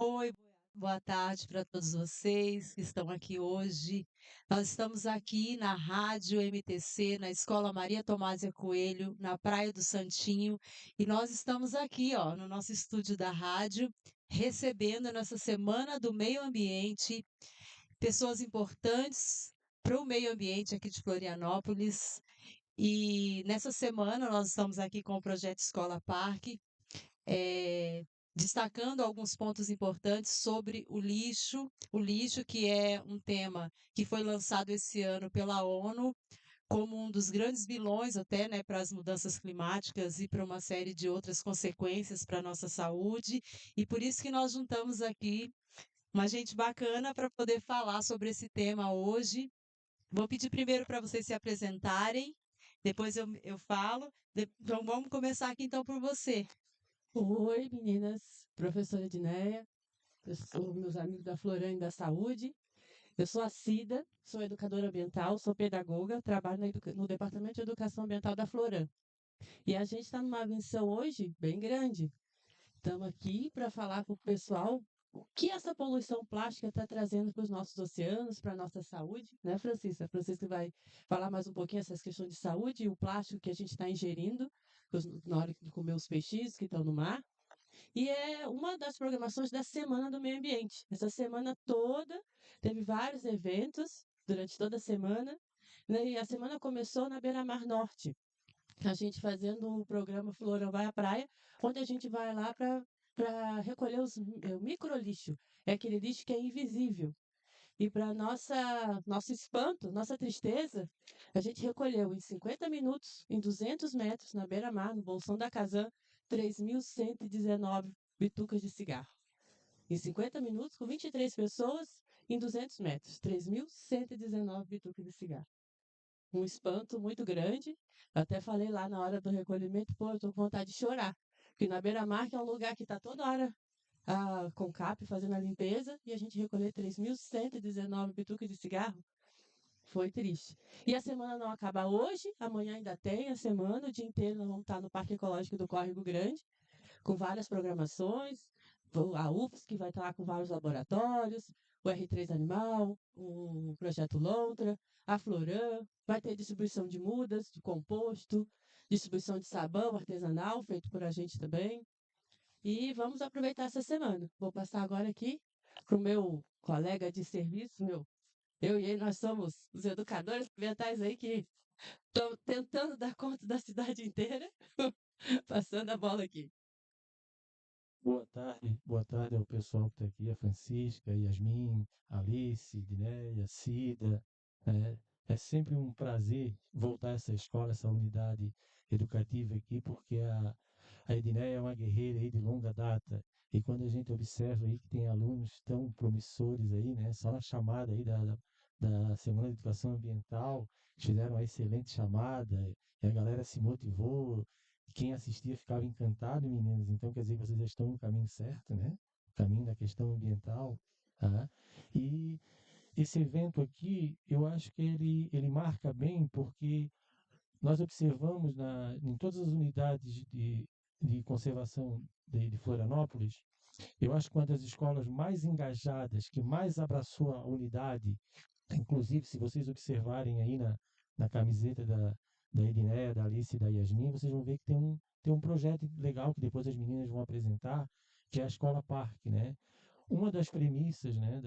Oi, boa tarde para todos vocês que estão aqui hoje. Nós estamos aqui na Rádio MTC, na Escola Maria Tomásia Coelho, na Praia do Santinho, e nós estamos aqui, ó, no nosso estúdio da rádio, recebendo nessa Semana do Meio Ambiente pessoas importantes para o meio ambiente aqui de Florianópolis. E nessa semana nós estamos aqui com o projeto Escola Parque, eh, destacando alguns pontos importantes sobre o lixo que é um tema que foi lançado esse ano pela ONU como um dos grandes vilões até, né, para as mudanças climáticas e para uma série de outras consequências para a nossa saúde. E por isso que nós juntamos aqui uma gente bacana para poder falar sobre esse tema hoje. Vou pedir primeiro para vocês se apresentarem, depois eu falo. Então vamos começar aqui então por você. Oi, meninas, professora Edneia, eu sou meus amigos da Floran e da Saúde. Eu sou a Cida, sou educadora ambiental, sou pedagoga, trabalho no Departamento de Educação Ambiental da Floran. E a gente está numa missão hoje bem grande. Estamos aqui para falar para o pessoal o que essa poluição plástica está trazendo para os nossos oceanos, para a nossa saúde, né, Francisca? A Francisca vai falar mais um pouquinho essas questões de saúde e o plástico que a gente está ingerindo na hora de comer os peixes que estão no mar. E é uma das programações da Semana do Meio Ambiente. Essa semana toda teve vários eventos durante toda a semana, né? E a semana começou na Beira-Mar Norte, a gente fazendo o programa Florão Vai à Praia, onde a gente vai lá para recolher o microlixo. É aquele lixo que é invisível. E para nosso espanto, nossa tristeza, a gente recolheu em 50 minutos, em 200 metros, na beira-mar, no Bolsão da Casã, 3.119 bitucas de cigarro. Em 50 minutos, com 23 pessoas, em 200 metros, 3.119 bitucas de cigarro. Um espanto muito grande. Até falei lá na hora do recolhimento, pô, eu tô com vontade de chorar. Porque na beira-mar, que é um lugar que está toda hora a Concap fazendo a limpeza, e a gente recolher 3.119 bitucas de cigarro, foi triste. E a semana não acaba hoje, amanhã ainda tem a semana, o dia inteiro nós vamos estar no Parque Ecológico do Córrego Grande, com várias programações, a UFS, que vai estar lá com vários laboratórios, o R3 Animal, o Projeto Lontra, a Floran, vai ter distribuição de mudas, de composto, distribuição de sabão artesanal, feito por a gente também. E vamos aproveitar essa semana. Vou passar agora aqui para o meu colega de serviço, eu e ele, nós somos os educadores ambientais aí que estão tentando dar conta da cidade inteira. Passando a bola aqui. Boa tarde ao pessoal que está aqui, a Francisca, Yasmin, Alice, Dinéia, Cida. É, é sempre um prazer voltar a essa escola, essa unidade educativa aqui, porque a Edneia é uma guerreira aí de longa data. E quando a gente observa aí que tem alunos tão promissores aí, né? Só na chamada aí da Semana de Educação Ambiental, fizeram uma excelente chamada, e a galera se motivou, quem assistia ficava encantado, meninas. Então, quer dizer que vocês já estão no caminho certo, né? O caminho da questão ambiental. Tá? E esse evento aqui, eu acho que ele marca bem, porque nós observamos em todas as unidades de conservação de Florianópolis, eu acho que uma das escolas mais engajadas, que mais abraçou a unidade, inclusive se vocês observarem aí na camiseta da Edneia, da Alice e da Yasmin, vocês vão ver que tem um projeto legal que depois as meninas vão apresentar, que é a Escola Parque, né? Uma das premissas, né,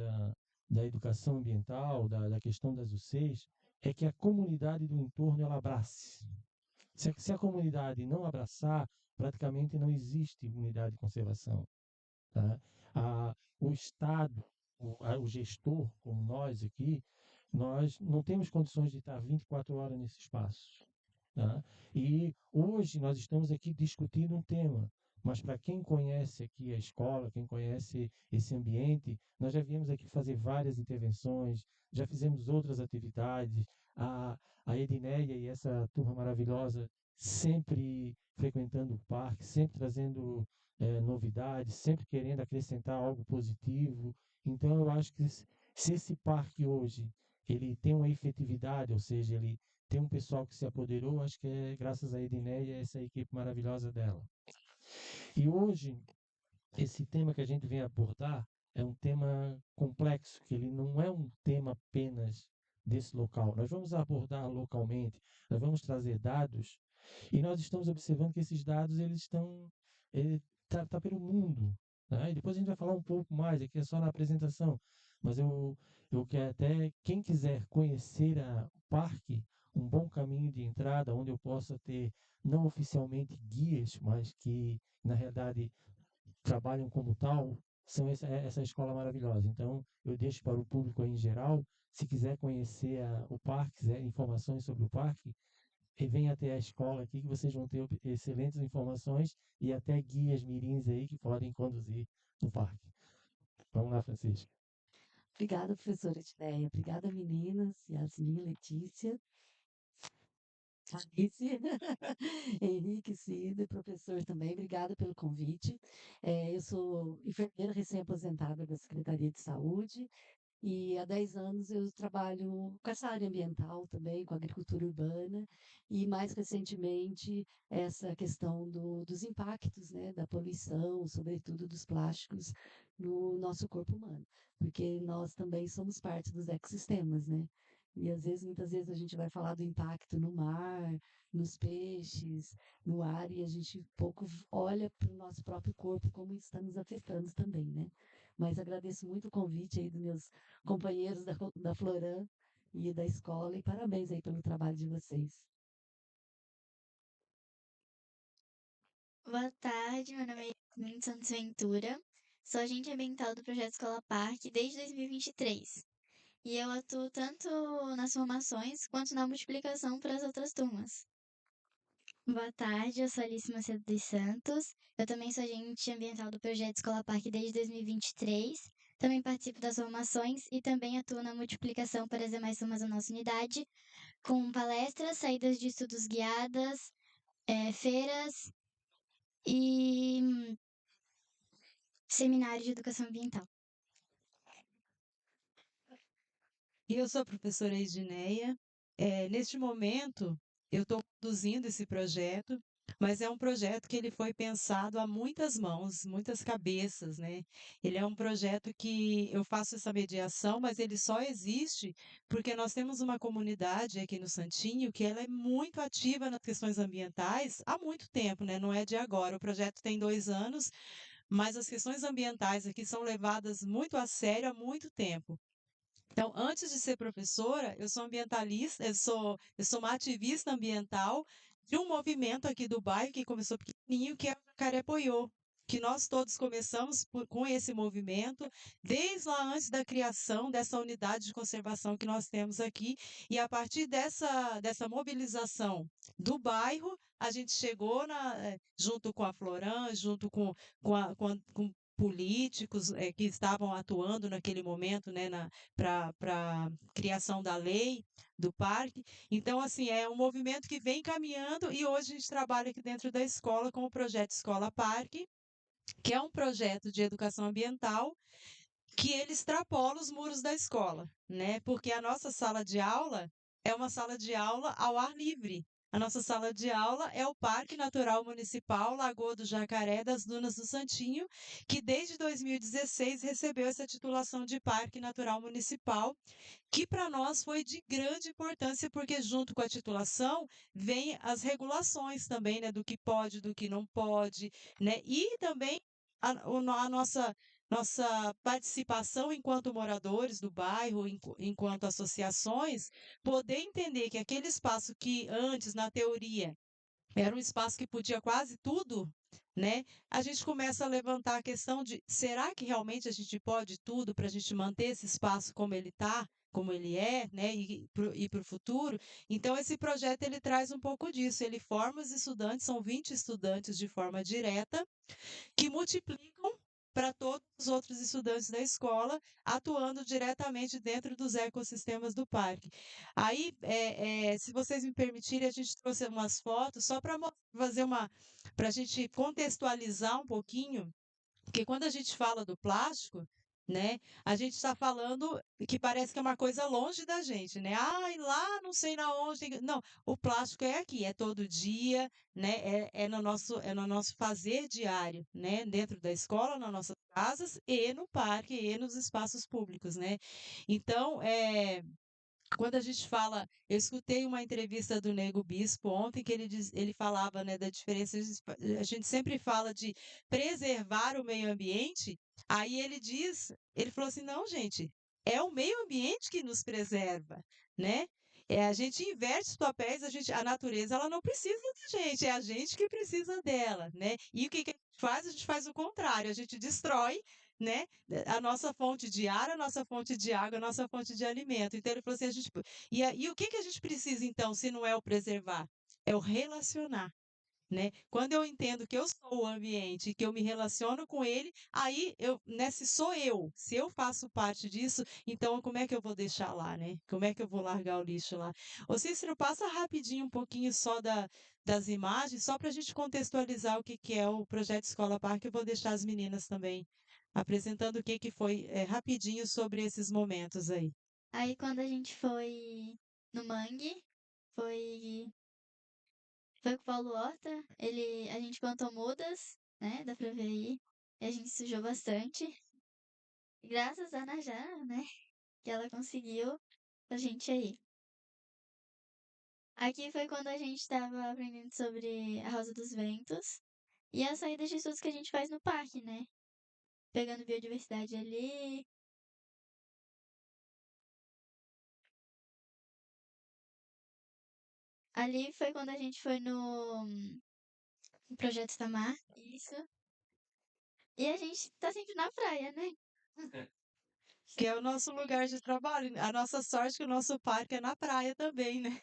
da educação ambiental, da questão das UCs, é que a comunidade do entorno ela abrace. Se a comunidade não abraçar, praticamente não existe unidade de conservação. Tá? O Estado, o gestor, como nós aqui, nós não temos condições de estar 24 horas nesse espaço. Tá? E hoje nós estamos aqui discutindo um tema, mas para quem conhece aqui a escola, quem conhece esse ambiente, nós já viemos aqui fazer várias intervenções, já fizemos outras atividades. A Edneia e essa turma maravilhosa sempre frequentando o parque, sempre trazendo novidades, sempre querendo acrescentar algo positivo. Então eu acho que se esse parque hoje ele tem uma efetividade, ou seja, ele tem um pessoal que se apoderou, acho que é graças a Edneia e essa equipe maravilhosa dela. E hoje esse tema que a gente vem abordar é um tema complexo, que ele não é um tema apenas desse local. Nós vamos abordar localmente, nós vamos trazer dados e nós estamos observando que esses dados eles estão tá pelo mundo, né? E depois a gente vai falar um pouco mais aqui é só na apresentação, mas eu quero até quem quiser conhecer o parque, um bom caminho de entrada onde eu possa ter não oficialmente guias, mas que na realidade trabalham como tal, são essa escola maravilhosa. Então, eu deixo para o público aí em geral, se quiser conhecer o parque, quiser informações sobre o parque, e venha até a escola aqui que vocês vão ter excelentes informações e até guias mirins aí que podem conduzir no parque. Vamos lá, Francisco. Obrigada, professora Edneia. Obrigada, meninas. Yasmin, Letícia, Alice, Henrique, Cida, professor também. Obrigada pelo convite. Eu sou enfermeira recém-aposentada da Secretaria de Saúde. E há 10 anos eu trabalho com essa área ambiental também, com agricultura urbana, e mais recentemente essa questão dos impactos, né, da poluição, sobretudo dos plásticos, no nosso corpo humano, porque nós também somos parte dos ecossistemas, né? E às vezes, muitas vezes a gente vai falar do impacto no mar, nos peixes, no ar, e a gente pouco olha para o nosso próprio corpo, como isso está nos afetando também, né? Mas agradeço muito o convite aí dos meus companheiros da Floran e da escola, e parabéns aí pelo trabalho de vocês. Boa tarde, meu nome é Yasmin Santos Ventura, sou agente ambiental do Projeto Escola Parque desde 2023. E eu atuo tanto nas formações quanto na multiplicação para as outras turmas. Boa tarde, eu sou Alice Macedo dos Santos. Eu também sou agente ambiental do Projeto Escola Parque desde 2023. Também participo das formações e também atuo na multiplicação para as demais turmas da nossa unidade, com palestras, saídas de estudos guiadas, feiras e seminário de educação ambiental. E eu sou a professora Edneia. Neste momento, eu estou conduzindo esse projeto, mas é um projeto que ele foi pensado a muitas mãos, muitas cabeças, né? Ele é um projeto que eu faço essa mediação, mas ele só existe porque nós temos uma comunidade aqui no Santinho que ela é muito ativa nas questões ambientais há muito tempo, né? Não é de agora. O projeto tem 2 anos, mas as questões ambientais aqui são levadas muito a sério há muito tempo. Então, antes de ser professora, eu sou ambientalista, eu sou uma ativista ambiental de um movimento aqui do bairro que começou pequenininho, que é o Jacarepoiô, que nós todos começamos com esse movimento, desde lá antes da criação dessa unidade de conservação que nós temos aqui, e a partir dessa mobilização do bairro, a gente chegou junto com a Floran, junto com políticos que estavam atuando naquele momento, né, para criação da lei do parque. Então, assim, é um movimento que vem caminhando e hoje a gente trabalha aqui dentro da escola com o projeto Escola Parque, que é um projeto de educação ambiental que ele extrapola os muros da escola, né? Porque a nossa sala de aula é uma sala de aula ao ar livre. A nossa sala de aula é o Parque Natural Municipal Lagoa do Jacaré das Dunas do Santinho, que desde 2016 recebeu essa titulação de Parque Natural Municipal, que para nós foi de grande importância, porque junto com a titulação vem as regulações também, né, do que pode, do que não pode, né, e também a nossa participação enquanto moradores do bairro, enquanto associações, poder entender que aquele espaço que antes, na teoria, era um espaço que podia quase tudo, né? A gente começa a levantar a questão de será que realmente a gente pode tudo para a gente manter esse espaço como ele está, como ele é, né? E para o futuro. Então, esse projeto ele traz um pouco disso. Ele forma os estudantes, são 20 estudantes de forma direta, que multiplicam para todos os outros estudantes da escola, atuando diretamente dentro dos ecossistemas do parque. Aí, se vocês me permitirem, a gente trouxe umas fotos só para para a gente contextualizar um pouquinho, porque quando a gente fala do plástico, né? A gente está falando que parece que é uma coisa longe da gente, né? Ai, lá não sei na onde. Não, o plástico é aqui, é todo dia, né? É no nosso fazer diário, né? Dentro da escola, nas nossas casas e no parque e nos espaços públicos, né? Então, quando a gente fala, eu escutei uma entrevista do Nego Bispo ontem que ele falava, né, da diferença. A gente sempre fala de preservar o meio ambiente. Aí ele falou assim, não, gente, é o meio ambiente que nos preserva, né? A gente inverte os papéis, a natureza ela não precisa da gente, é a gente que precisa dela, né? E o que a gente faz? A gente faz o contrário, a gente destrói, né? A nossa fonte de ar, a nossa fonte de água, a nossa fonte de alimento. Então ele falou assim, e o que a gente precisa então, se não é o preservar? É o relacionar, né? Quando eu entendo que eu sou o ambiente, que eu me relaciono com ele, aí se sou eu, se eu faço parte disso, então como é que eu vou deixar lá, né? Como é que eu vou largar o lixo lá? Ô Cícero, passa rapidinho um pouquinho só das imagens, só para a gente contextualizar o que que é o projeto Escola Parque. Eu vou deixar as meninas também apresentando o que que foi, rapidinho sobre esses momentos aí. Aí quando a gente foi no Mangue, foi, foi com o Paulo Horta, a gente plantou mudas, né? Dá pra ver aí. E a gente sujou bastante. Graças a Najá, né? Que ela conseguiu a gente aí. Aqui foi quando a gente estava aprendendo sobre a Rosa dos Ventos e as saídas de estudos que a gente faz no parque, né? Pegando biodiversidade ali. Ali foi quando a gente foi no Projeto Tamar, isso. E a gente tá sempre na praia, né? Que é o nosso lugar de trabalho. A nossa sorte é que o nosso parque é na praia também, né?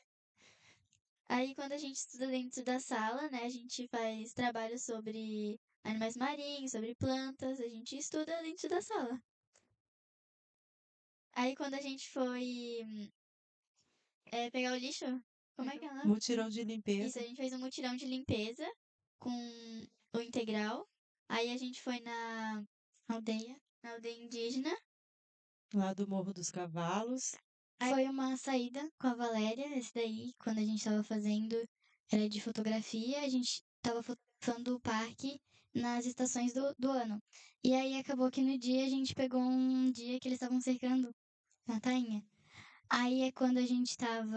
Aí quando a gente estuda dentro da sala, né? A gente faz trabalho sobre animais marinhos, sobre plantas, a gente estuda dentro da sala. Aí quando a gente foi pegar o lixo, como é que é o nome? Mutirão de Isso, limpeza. a gente fez um mutirão de limpeza com o integral. Aí a gente foi na aldeia indígena. Lá do Morro dos Cavalos. Foi uma saída com a Valéria, esse daí, quando a gente tava fazendo, era de fotografia, a gente tava fotografando o parque nas estações do ano. E aí acabou que no dia a gente pegou um dia que eles estavam cercando a tainha. Aí é quando a gente tava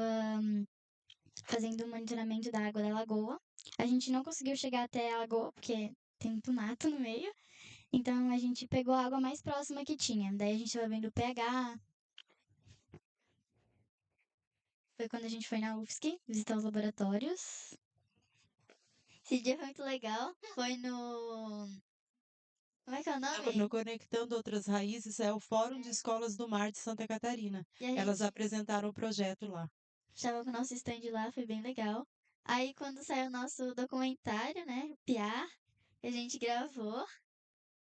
fazendo o monitoramento da água da lagoa. A gente não conseguiu chegar até a lagoa, porque tem muito mato no meio. Então a gente pegou a água mais próxima que tinha. Daí a gente tava vendo o pH. Foi quando a gente foi na UFSC visitar os laboratórios. Esse dia foi muito legal. Foi no. Como é que é o nome? No Conectando Outras Raízes é o Fórum de Escolas do Mar de Santa Catarina. E a Elas gente apresentaram o projeto lá. estava com o nosso stand lá, foi bem legal. Aí quando saiu o nosso documentário, né? O Piar, a gente gravou.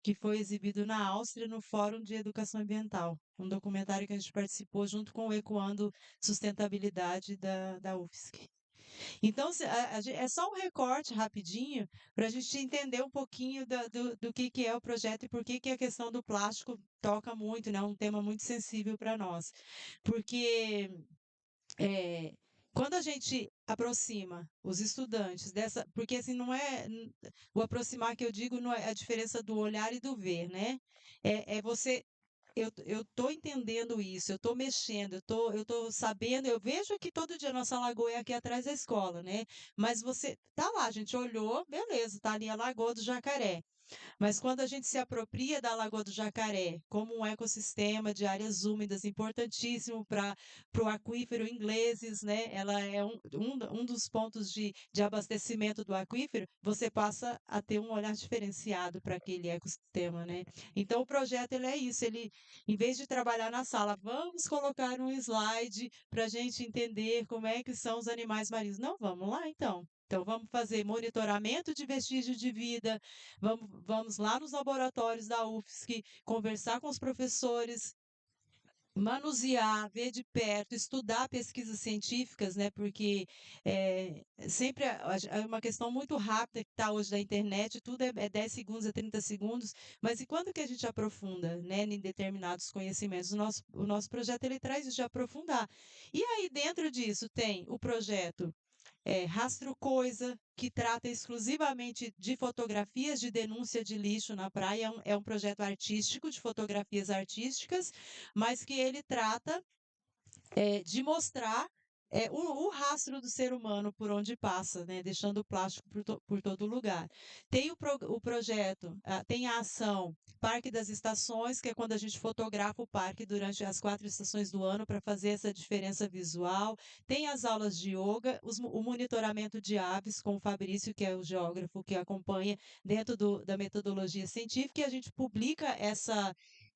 Que foi exibido na Áustria no Fórum de Educação Ambiental. Um documentário que a gente participou junto com o Ecoando Sustentabilidade da UFSC. Então, é só um recorte rapidinho para a gente entender um pouquinho do que é o projeto e por que a questão do plástico toca muito, né? Um tema muito sensível para nós. Porque quando a gente aproxima os estudantes dessa, porque assim não é o aproximar que eu digo não é a diferença do olhar e do ver, né? É você eu tô entendendo isso, eu tô mexendo, eu tô sabendo, eu vejo aqui todo dia a nossa lagoa é aqui atrás da escola, né? Mas você tá lá, a gente olhou, beleza, tá ali a Lagoa do Jacaré. Mas quando a gente se apropria da Lagoa do Jacaré como um ecossistema de áreas úmidas importantíssimo para o aquífero ingleses, né? Ela é um dos pontos de abastecimento do aquífero, você passa a ter um olhar diferenciado para aquele ecossistema, né? Então o projeto ele é isso, ele, em vez de trabalhar na sala, vamos colocar um slide para a gente entender como é que são os animais marinhos. Não, vamos lá então. Então, vamos fazer monitoramento de vestígios de vida, vamos lá nos laboratórios da UFSC, conversar com os professores, manusear, ver de perto, estudar pesquisas científicas, né? Porque sempre é uma questão muito rápida que está hoje da internet, tudo é 10 segundos, é 30 segundos, mas e quando que a gente aprofunda, né, em determinados conhecimentos? O nosso projeto ele traz isso de aprofundar. E aí, dentro disso, tem o projeto Rastro Coisa, que trata exclusivamente de fotografias de denúncia de lixo na praia. É um projeto artístico, de fotografias artísticas, mas que ele trata de mostrar o rastro do ser humano por onde passa, né, deixando o plástico por todo lugar. Tem o projeto, tem a ação Parque das Estações, que é quando a gente fotografa o parque durante as 4 estações do ano para fazer essa diferença visual. Tem as aulas de yoga, o monitoramento de aves com o Fabrício, que é o geógrafo que acompanha dentro da metodologia científica, e a gente publica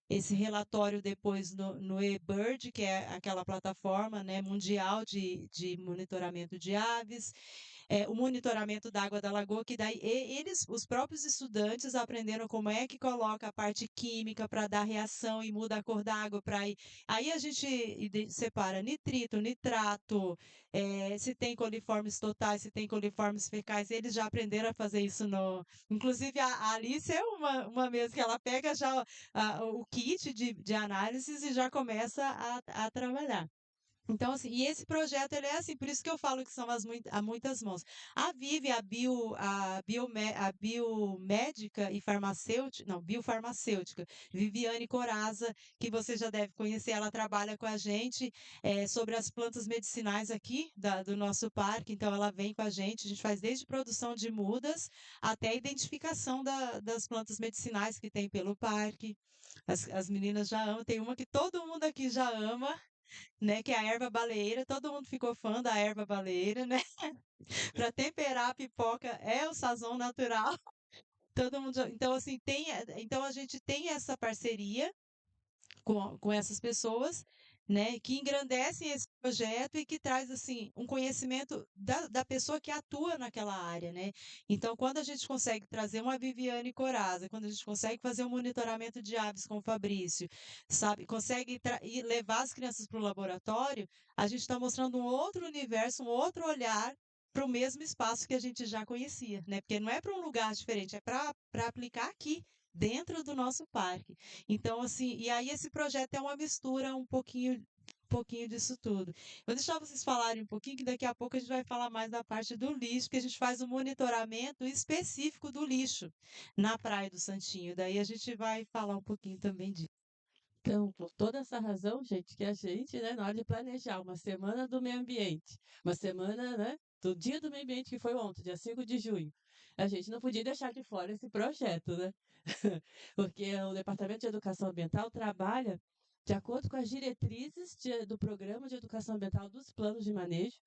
esse relatório depois no eBird, que é aquela plataforma, né, mundial de monitoramento de aves, o monitoramento da água da lagoa, que daí eles, os próprios estudantes, aprenderam como é que coloca a parte química para dar reação e muda a cor da água. Aí a gente separa nitrito, nitrato, se tem coliformes totais, se tem coliformes fecais, eles já aprenderam a fazer isso no. Inclusive, a Alice é uma mesmo que ela pega já o kit de análises e já começa a trabalhar. Então, assim, e esse projeto, ele é assim, por isso que eu falo que são a muitas mãos. A Vivi, a biomédica e farmacêutica, não, biofarmacêutica, Viviane Coraza, que você já deve conhecer, ela trabalha com a gente sobre as plantas medicinais aqui do nosso parque, então ela vem com a gente faz desde produção de mudas até a identificação das plantas medicinais que tem pelo parque. As meninas já amam, tem uma que todo mundo aqui já ama, né, que é a erva baleeira, todo mundo ficou fã da erva baleeira, né? Para temperar a pipoca é o sazon natural. Todo mundo, então assim, então a gente tem essa parceria com essas pessoas, né, que engrandecem esse projeto e que traz assim um conhecimento da pessoa que atua naquela área, né? Então, quando a gente consegue trazer uma Viviane Coraza, quando a gente consegue fazer um monitoramento de aves com o Fabrício, sabe, consegue e levar as crianças para o laboratório, a gente está mostrando um outro universo, um outro olhar para o mesmo espaço que a gente já conhecia, né? Porque não é para um lugar diferente, é para aplicar aqui dentro do nosso parque. Então, assim, e aí esse projeto é uma mistura um pouquinho disso tudo. Vou deixar vocês falarem um pouquinho, que daqui a pouco a gente vai falar mais da parte do lixo, que a gente faz um monitoramento específico do lixo na Praia do Santinho. Daí a gente vai falar um pouquinho também disso. Então, por toda essa razão, gente, que a gente, né, na hora de planejar uma semana do meio ambiente, uma semana, né, do Dia do Meio Ambiente, que foi ontem, dia 5 de junho, a gente não podia deixar de fora esse projeto, né? Porque o Departamento de Educação Ambiental trabalha de acordo com as diretrizes do Programa de Educação Ambiental dos Planos de Manejo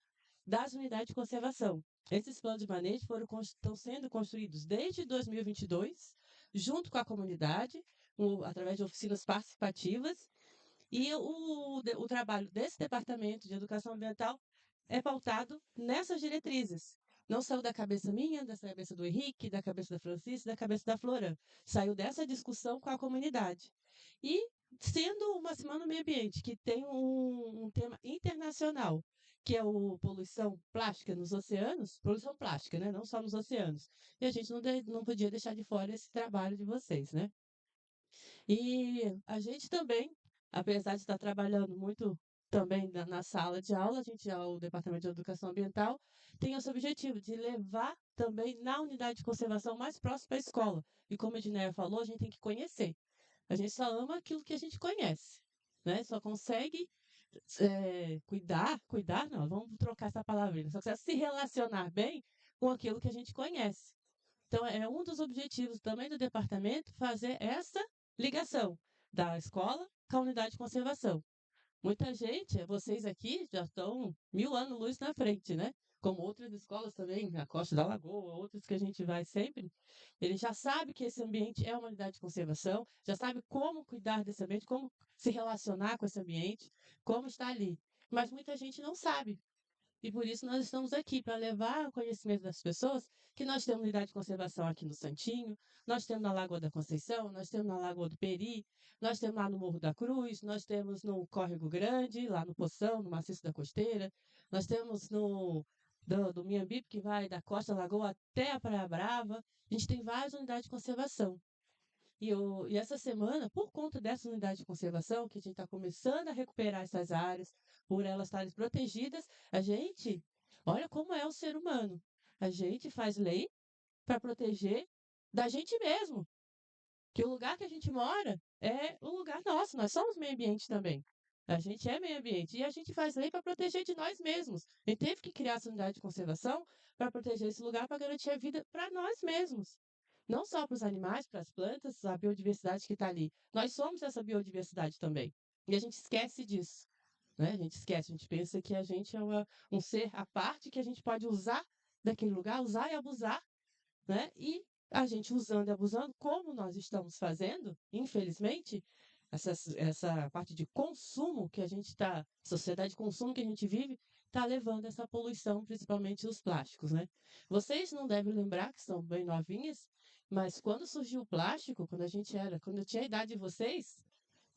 das unidades de conservação. Esses planos de manejo estão sendo construídos desde 2022, junto com a comunidade, através de oficinas participativas, e o trabalho desse Departamento de Educação Ambiental é pautado nessas diretrizes. Não saiu da cabeça minha, da cabeça do Henrique, da cabeça da Francisca, da cabeça da Floran. Saiu dessa discussão com a comunidade. E sendo uma Semana do Meio Ambiente, que tem um tema internacional, que é o poluição plástica nos oceanos, poluição plástica, né? Não só nos oceanos. E a gente não podia deixar de fora esse trabalho de vocês, né? E a gente também, apesar de estar trabalhando muito também na sala de aula, o Departamento de Educação Ambiental, tem esse objetivo de levar também na unidade de conservação mais próxima à escola. E como a Edneia falou, a gente tem que conhecer. A gente só ama aquilo que a gente conhece, né? Só consegue cuidar não, vamos trocar essa palavra, só consegue se relacionar bem com aquilo que a gente conhece. Então, é um dos objetivos também do departamento fazer essa ligação da escola com a unidade de conservação. Muita gente, vocês aqui já estão 1000 anos-luz na frente, né? Como outras escolas também, a Costa da Lagoa, outras que a gente vai sempre, ele já sabe que esse ambiente é uma unidade de conservação, já sabe como cuidar desse ambiente, como se relacionar com esse ambiente, como estar ali. Mas muita gente não sabe. E por isso nós estamos aqui, para levar ao conhecimento das pessoas que nós temos unidade de conservação aqui no Santinho, nós temos na Lagoa da Conceição, nós temos na Lagoa do Peri, nós temos lá no Morro da Cruz, nós temos no Córrego Grande, lá no Poção, no Maciço da Costeira, nós temos do Miambipe, que vai da Costa Lagoa até a Praia Brava. A gente tem várias unidades de conservação. E essa semana, por conta dessa unidade de conservação, que a gente está começando a recuperar essas áreas, por elas estarem protegidas, olha como é o ser humano. A gente faz lei para proteger da gente mesmo. Que o lugar que a gente mora é o lugar nosso, nós somos meio ambiente também. A gente é meio ambiente e a gente faz lei para proteger de nós mesmos. A gente teve que criar essa unidade de conservação para proteger esse lugar, para garantir a vida para nós mesmos. Não só para os animais, para as plantas, a biodiversidade que está ali. Nós somos essa biodiversidade também. E a gente esquece disso. Né? A gente esquece, a gente pensa que a gente é um ser à parte que a gente pode usar daquele lugar, usar e abusar, né? E a gente usando e abusando, como nós estamos fazendo, infelizmente, essa parte de consumo que a gente está, sociedade de consumo que a gente vive, está levando essa poluição, principalmente os plásticos, né? Vocês não devem lembrar, que são bem novinhas, mas quando surgiu o plástico, quando eu tinha a idade de vocês,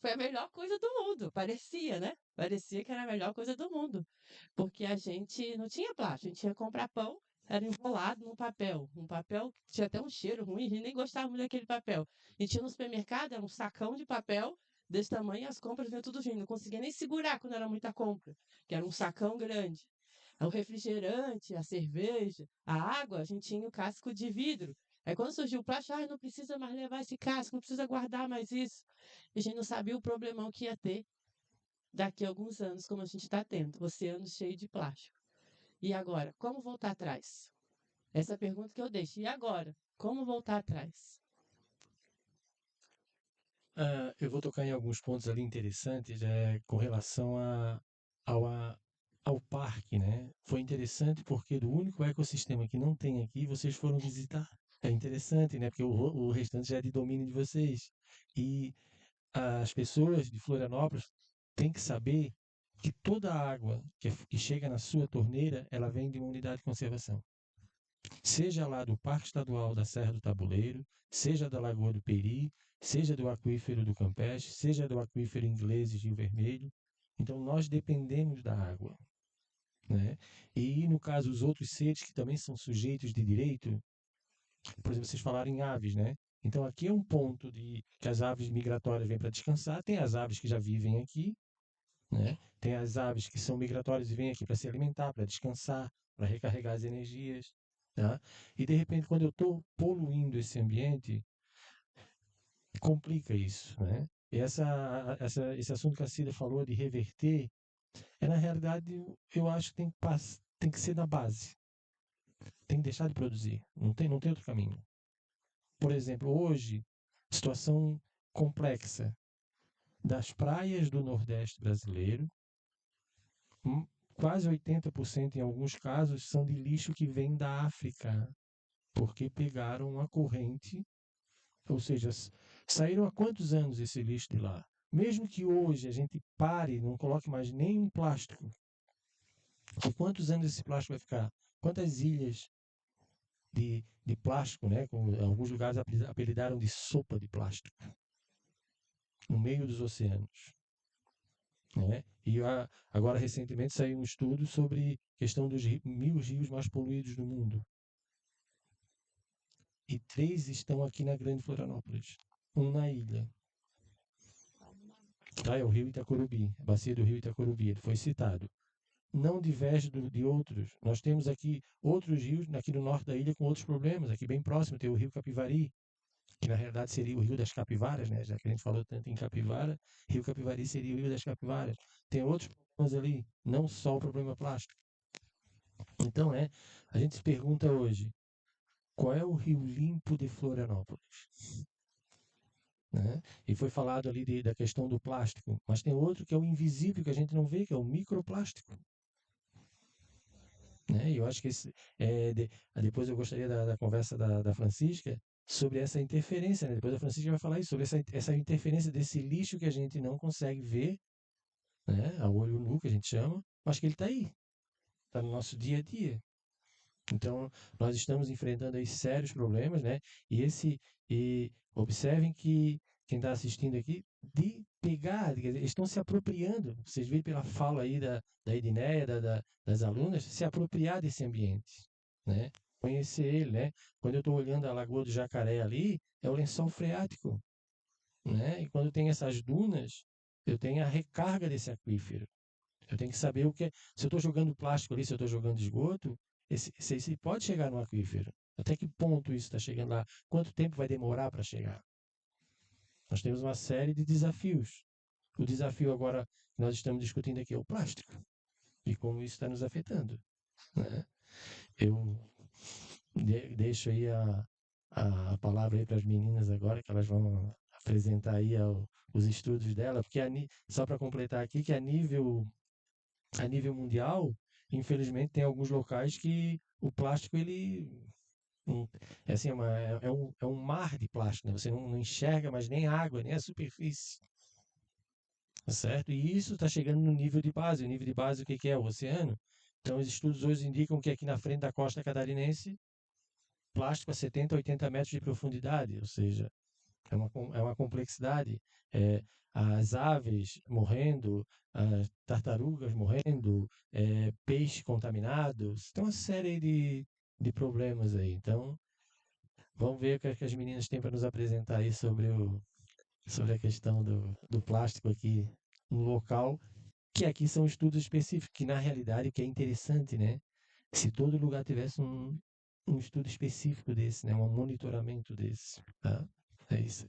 foi a melhor coisa do mundo. Parecia, né? Parecia que era a melhor coisa do mundo. Porque a gente não tinha plástico, a gente ia comprar pão, era enrolado num papel. Um papel que tinha até um cheiro ruim, a gente nem gostava muito daquele papel. E tinha no supermercado, era um sacão de papel desse tamanho, as compras vinham tudo junto. Não conseguia nem segurar quando era muita compra, que era um sacão grande. O refrigerante, a cerveja, a água, a gente tinha o casco de vidro. Aí quando surgiu o plástico, não precisa mais levar esse casco, não precisa guardar mais isso. A gente não sabia o problemão que ia ter daqui a alguns anos, como a gente está tendo, oceano cheio de plástico. E agora, como voltar atrás? Essa é a pergunta que eu deixo. E agora, como voltar atrás? Eu vou tocar em alguns pontos ali interessantes com relação ao parque, né? Foi interessante porque do único ecossistema que não tem aqui, vocês foram visitar. É interessante, né? Porque o restante já é de domínio de vocês. E as pessoas de Florianópolis têm que saber que toda a água que chega na sua torneira, ela vem de uma unidade de conservação. Seja lá do Parque Estadual da Serra do Tabuleiro, seja da Lagoa do Peri, seja do aquífero do Campeche, seja do aquífero inglês de Rio Vermelho. Então, nós dependemos da água. Né? E, no caso, os outros seres que também são sujeitos de direito, por exemplo, vocês falaram em aves, né? Então, aqui é um ponto que as aves migratórias vêm para descansar, tem as aves que já vivem aqui, né? Tem as aves que são migratórias e vêm aqui para se alimentar, para descansar, para recarregar as energias. Tá? E, de repente, quando eu estou poluindo esse ambiente, complica isso. Né? E esse assunto que a Cida falou de reverter, na realidade, eu acho que tem que ser na base. Tem que deixar de produzir. Não tem outro caminho. Por exemplo, hoje, situação complexa das praias do Nordeste brasileiro, quase 80% em alguns casos são de lixo que vem da África, porque pegaram uma corrente, ou seja, saíram há quantos anos esse lixo de lá? Mesmo que hoje a gente pare, não coloque mais nenhum plástico, por quantos anos esse plástico vai ficar? Quantas ilhas de plástico, né? Como alguns lugares apelidaram de sopa de plástico, no meio dos oceanos. Né? E agora, recentemente, saiu um estudo sobre a questão dos 1000 rios mais poluídos do mundo. E 3 estão aqui na Grande Florianópolis. Um na ilha. É o rio Itacorubi, a bacia do rio Itacorubi, ele foi citado. Não diverge de outros. Nós temos aqui outros rios aqui no norte da ilha com outros problemas. Aqui bem próximo tem o rio Capivari, que na realidade seria o rio das capivaras, né? Já que a gente falou tanto em capivara, rio Capivari seria o rio das capivaras. Tem outros problemas ali, não só o problema plástico. Então, a gente se pergunta hoje, qual é o rio limpo de Florianópolis? Né? E foi falado ali da questão do plástico, mas tem outro que é o invisível, que a gente não vê, que é o microplástico. Né? E eu acho que depois eu gostaria da conversa da Francisca sobre essa interferência. Né? Depois a Francisca vai falar isso, sobre essa interferência desse lixo que a gente não consegue ver, né? A olho nu, que a gente chama, mas que ele está aí. tá no nosso dia a dia. Então, nós estamos enfrentando aí sérios problemas, né? E observem que quem está assistindo aqui, de pegar, quer dizer, eles estão se apropriando. Vocês veem pela fala aí da Edneia, das alunas, se apropriar desse ambiente, né? Conhecer ele, né? Quando eu estou olhando a Lagoa do Jacaré ali, é o lençol freático, né? E quando tem essas dunas, eu tenho a recarga desse aquífero. Eu tenho que saber o que é. Se eu estou jogando plástico ali, se eu estou jogando esgoto, esse pode chegar no aquífero. Até que ponto isso está chegando lá? Quanto tempo vai demorar para chegar? Nós temos uma série de desafios. O desafio agora que nós estamos discutindo aqui é o plástico e como isso está nos afetando, né? Eu deixo aí a palavra aí para as meninas agora, que elas vão apresentar aí os estudos dela, porque só para completar aqui, que a nível mundial, infelizmente, tem alguns locais que o plástico, ele é assim, é um mar de plástico, né? Você não enxerga mais nem a água, nem a superfície. Tá certo? E isso está chegando no nível de base. O nível de base, o que que é? O oceano. Então, os estudos hoje indicam que aqui na frente da costa catarinense, plástico a 70, 80 metros de profundidade, ou seja, é uma complexidade. É, as aves morrendo, as tartarugas morrendo, peixes contaminados, tem uma série de problemas aí. Então, vamos ver o que as meninas têm para nos apresentar aí sobre a questão do plástico aqui no local, que aqui são estudos específicos, que na realidade o que é interessante, né? Se todo lugar tivesse um estudo específico desse, né? Um monitoramento desse, tá? É isso.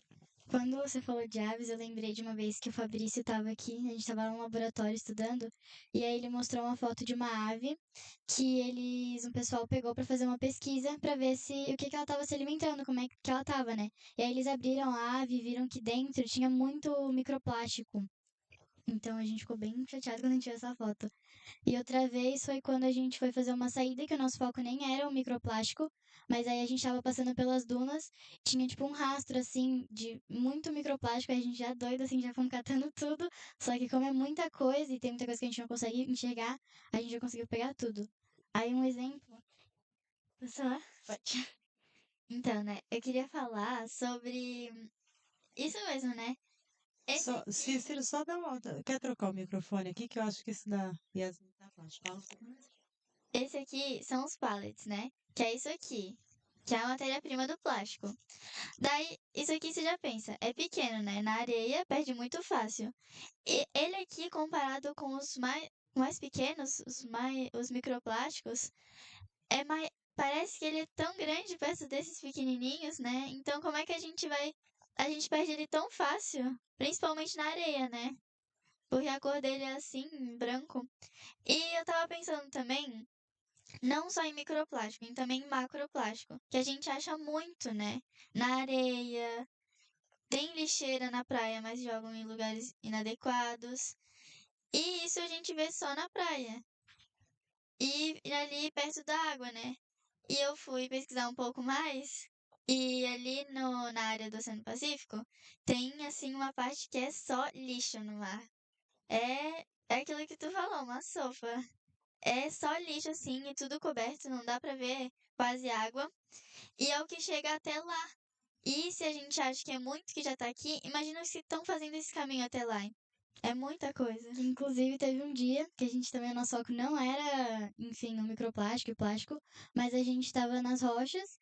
Quando você falou de aves, eu lembrei de uma vez que o Fabrício estava aqui, a gente estava no laboratório estudando, e aí ele mostrou uma foto de uma ave que um pessoal pegou para fazer uma pesquisa para ver o que ela estava se alimentando, como é que ela estava, né? E aí eles abriram a ave e viram que dentro tinha muito microplástico. Então a gente ficou bem chateado quando a gente viu essa foto. E outra vez foi quando a gente foi fazer uma saída que o nosso foco nem era o microplástico, mas aí a gente tava passando pelas dunas, tinha tipo um rastro assim de muito microplástico, aí a gente já doido assim, já fomos catando tudo, só que como é muita coisa e tem muita coisa que a gente não consegue enxergar, a gente já conseguiu pegar tudo. Aí um exemplo. Posso falar? Pode. Então, né, eu queria falar sobre isso mesmo, né? Cícero, só dá uma. Quer trocar o microfone aqui? Que eu acho que isso da Yasmin tá baixo. Fala um pouco mais. Esse aqui são os pallets, né? Que é isso aqui, que é a matéria-prima do plástico. Daí, isso aqui você já pensa, é pequeno, né? Na areia perde muito fácil. E ele aqui, comparado com os mais pequenos, os microplásticos, parece que ele é tão grande perto desses pequenininhos, né? Então, como é que a gente perde ele tão fácil, principalmente na areia, né? Porque a cor dele é assim, branco. E eu tava pensando também, não só em microplástico, em também em macroplástico, que a gente acha muito, né? Na areia, tem lixeira na praia, mas jogam em lugares inadequados. E isso a gente vê só na praia. E ali perto da água, né? E eu fui pesquisar um pouco mais. E ali na área do Oceano Pacífico, tem assim uma parte que é só lixo no mar. É aquilo que tu falou, uma sopa. É só lixo assim e tudo coberto, não dá pra ver quase água. E é o que chega até lá. E se a gente acha que é muito que já tá aqui, imagina os que estão fazendo esse caminho até lá. É muita coisa. Inclusive, teve um dia que a gente também, o nosso foco não era, enfim, o microplástico e o plástico, mas a gente estava nas rochas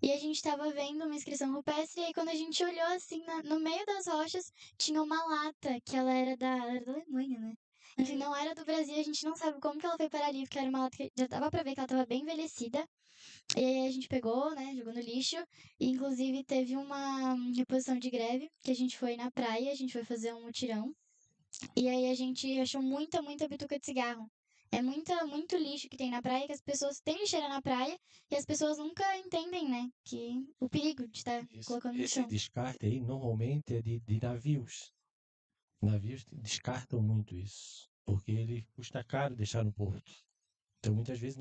e a gente estava vendo uma inscrição rupestre. E aí, quando a gente olhou assim, no meio das rochas, tinha uma lata que ela era da Alemanha, né? Enfim, não era do Brasil, a gente não sabe como que ela foi parar ali, porque era uma lata que já dava pra ver que ela tava bem envelhecida. E aí a gente pegou, né, jogou no lixo. E inclusive teve uma reposição de greve, que a gente foi na praia, a gente foi fazer um mutirão. E aí a gente achou muita bituca de cigarro. É muito lixo que tem na praia, que as pessoas têm lixeira na praia e as pessoas nunca entendem, né? Que o perigo de estar colocando no Esse chão. descarte aí normalmente é de navios. Navios descartam muito isso, porque ele custa caro deixar no porto. Então, muitas vezes,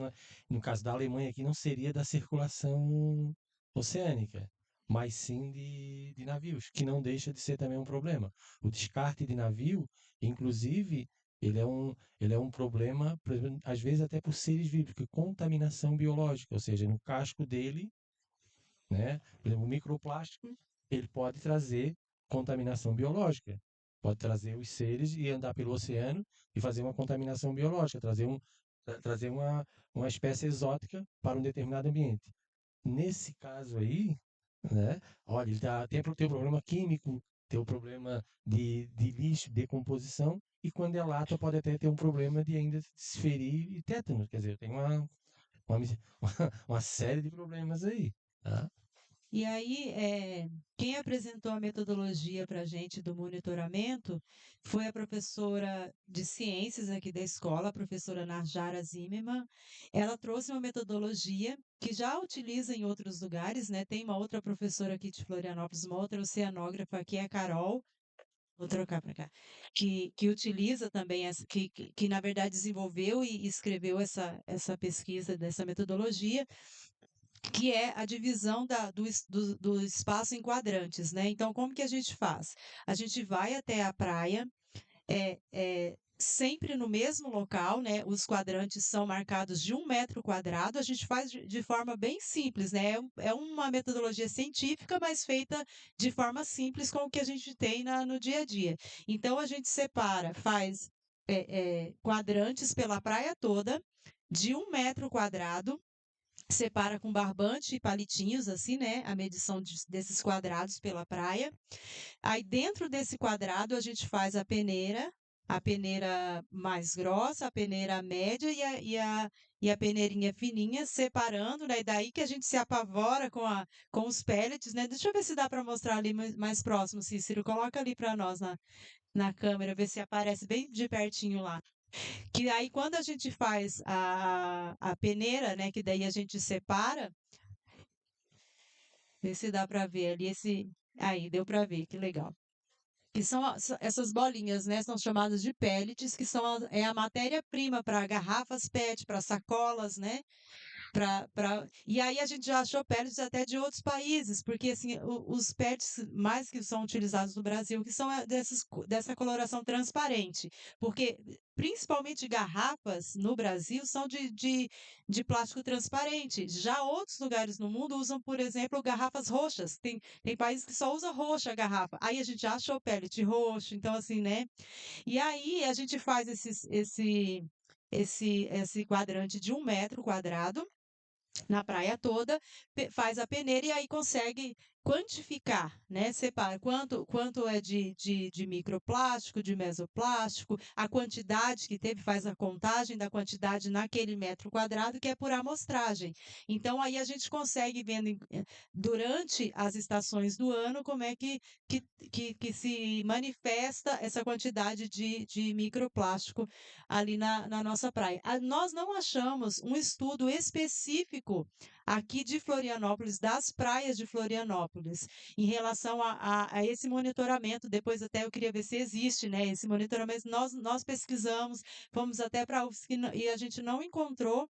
no caso da Alemanha aqui, não seria da circulação oceânica, mas sim de navios, que não deixa de ser também um problema. O descarte de navio, inclusive, ele é um problema, por exemplo, às vezes até por seres vivos, que contaminação biológica, ou seja, no casco dele, né? Por exemplo, o microplástico, ele pode trazer contaminação biológica, pode trazer os seres e andar pelo oceano e fazer uma contaminação biológica, trazer uma espécie exótica para um determinado ambiente. Nesse caso aí, né? Olha, tem o problema químico, tem o problema de lixo, decomposição, e quando é lata pode até ter um problema de ainda se ferir e tétano. Quer dizer, tem uma, uma série de problemas aí, tá? E aí, quem apresentou a metodologia para a gente do monitoramento foi a professora de ciências aqui da escola, a professora Narjara Zimmermann. Ela trouxe uma metodologia que já utiliza em outros lugares, né? Tem uma outra professora aqui de Florianópolis, uma outra oceanógrafa, que é a Carol, vou trocar para cá, que utiliza também, que na verdade desenvolveu e escreveu essa pesquisa dessa metodologia, que é a divisão do espaço em quadrantes, né? Então, como que a gente faz? A gente vai até a praia, sempre no mesmo local, né? Os quadrantes são marcados de 1 metro quadrado. A gente faz de forma bem simples, né? É uma metodologia científica, mas feita de forma simples com o que a gente tem no dia a dia. Então, a gente faz quadrantes pela praia toda, de 1 metro quadrado, separa com barbante e palitinhos, assim, né? A medição desses quadrados pela praia. Aí, dentro desse quadrado, a gente faz a peneira mais grossa, a peneira média e a peneirinha fininha, separando, né? E daí que a gente se apavora com os pellets, né? Deixa eu ver se dá para mostrar ali mais próximo, Cícero. Coloca ali para nós na câmera, ver se aparece bem de pertinho lá. Que aí, quando a gente faz a peneira, né? Que daí a gente separa, vê se dá para ver ali Aí, deu para ver, que legal. Que são essas bolinhas, né? São chamadas de pellets, que é a matéria-prima para garrafas PET, para sacolas, né? E aí a gente já achou pellets até de outros países, porque assim, os pellets mais que são utilizados no Brasil, que são dessa coloração transparente, porque principalmente garrafas no Brasil são de plástico transparente. Já outros lugares no mundo usam, por exemplo, garrafas roxas. Tem países que só usa roxa a garrafa. Aí a gente já achou pellet roxo, então assim, né? E aí a gente faz esse quadrante de 1 metro quadrado na praia toda, faz a peneira e aí consegue quantificar, né? Separa quanto é de microplástico, de mesoplástico, a quantidade que teve, faz a contagem da quantidade naquele metro quadrado, que é por amostragem. Então, aí a gente consegue vendo durante as estações do ano como é que se manifesta essa quantidade de microplástico ali na nossa praia. Nós não achamos um estudo específico aqui de Florianópolis, das praias de Florianópolis, em relação a esse monitoramento. Depois até eu queria ver se existe, né, esse monitoramento. Nós pesquisamos, fomos até para a UFSC e a gente não encontrou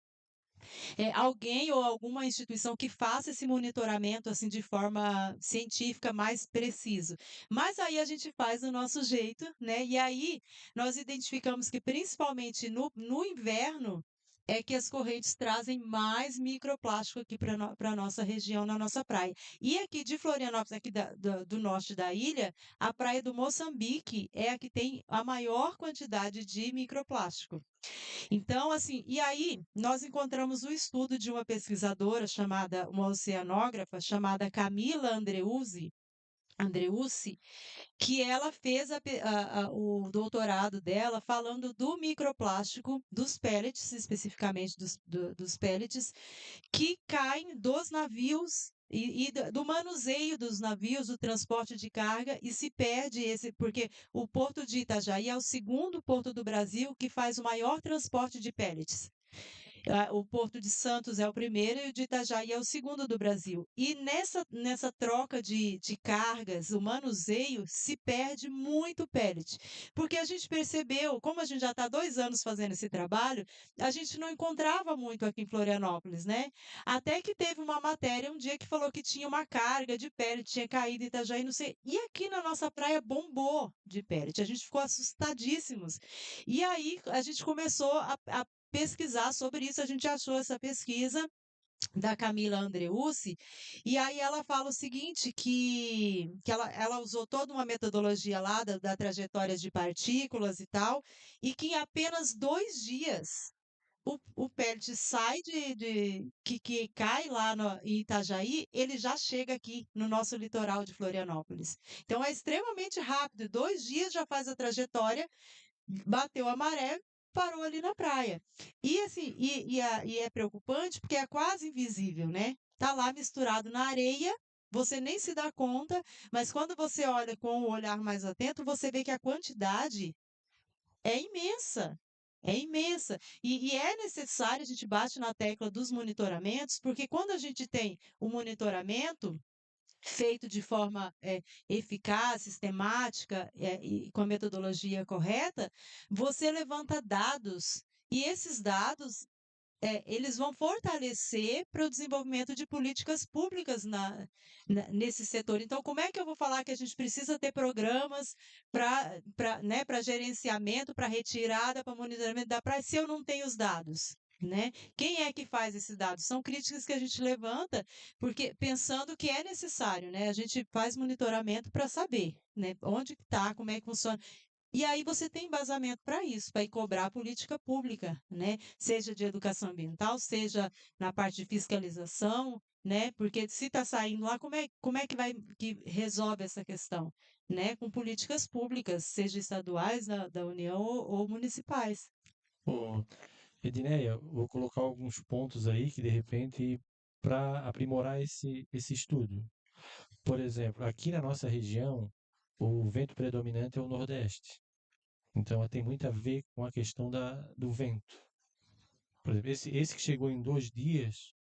alguém ou alguma instituição que faça esse monitoramento assim de forma científica mais preciso. Mas aí a gente faz do nosso jeito, né? E aí nós identificamos que principalmente no inverno é que as correntes trazem mais microplástico aqui para a nossa região, na nossa praia. E aqui de Florianópolis, aqui do norte da ilha, a praia do Moçambique é a que tem a maior quantidade de microplástico. Então, assim, e aí nós encontramos o estudo de uma pesquisadora uma oceanógrafa chamada Camila Andreucci, que ela fez o doutorado dela falando do microplástico, dos pellets, especificamente dos pellets, que caem dos navios e do manuseio dos navios, do transporte de carga, e se perde porque o Porto de Itajaí é o segundo porto do Brasil que faz o maior transporte de pellets. O Porto de Santos é o primeiro e o de Itajaí é o segundo do Brasil. E nessa troca de cargas, o manuseio, se perde muito pellet. Porque a gente percebeu, como a gente já está 2 anos fazendo esse trabalho, a gente não encontrava muito aqui em Florianópolis, né? Até que teve uma matéria um dia que falou que tinha uma carga de pellet, tinha caído em Itajaí, não sei. E aqui na nossa praia bombou de pellet. A gente ficou assustadíssimos. E aí a gente começou a pesquisar sobre isso, a gente achou essa pesquisa da Camila Andreucci, e aí ela fala o seguinte, que ela usou toda uma metodologia lá da trajetória de partículas e tal, e que em apenas 2 dias o pellet sai que cai lá em Itajaí, ele já chega aqui no nosso litoral de Florianópolis. Então é extremamente rápido, 2 dias já faz a trajetória, bateu a maré, parou ali na praia. E assim, e é preocupante porque é quase invisível, né? Tá lá misturado na areia, você nem se dá conta, mas quando você olha com o olhar mais atento, você vê que a quantidade é imensa. É imensa. E é necessário, a gente bate na tecla dos monitoramentos, porque quando a gente tem o monitoramento feito de forma eficaz, sistemática e com a metodologia correta, você levanta dados e esses dados eles vão fortalecer para o desenvolvimento de políticas públicas nesse setor. Então, como é que eu vou falar que a gente precisa ter programas para gerenciamento, para retirada, para monitoramento da praia, se eu não tenho os dados? Né? Quem é que faz esses dados? São críticas que a gente levanta, porque pensando que é necessário, né? A gente faz monitoramento para saber, né? Onde está, como é que funciona. E aí você tem embasamento para isso, para ir cobrar política pública, né? Seja de educação ambiental, seja na parte de fiscalização, né? Porque se está saindo lá, como é que resolve essa questão? Né? Com políticas públicas, seja estaduais, da União ou municipais. Ô, Edneia, vou colocar alguns pontos aí que, de repente, para aprimorar esse estudo. Por exemplo, aqui na nossa região, o vento predominante é o nordeste. Então, tem muito a ver com a questão do vento. Por exemplo, esse que chegou em 2 dias,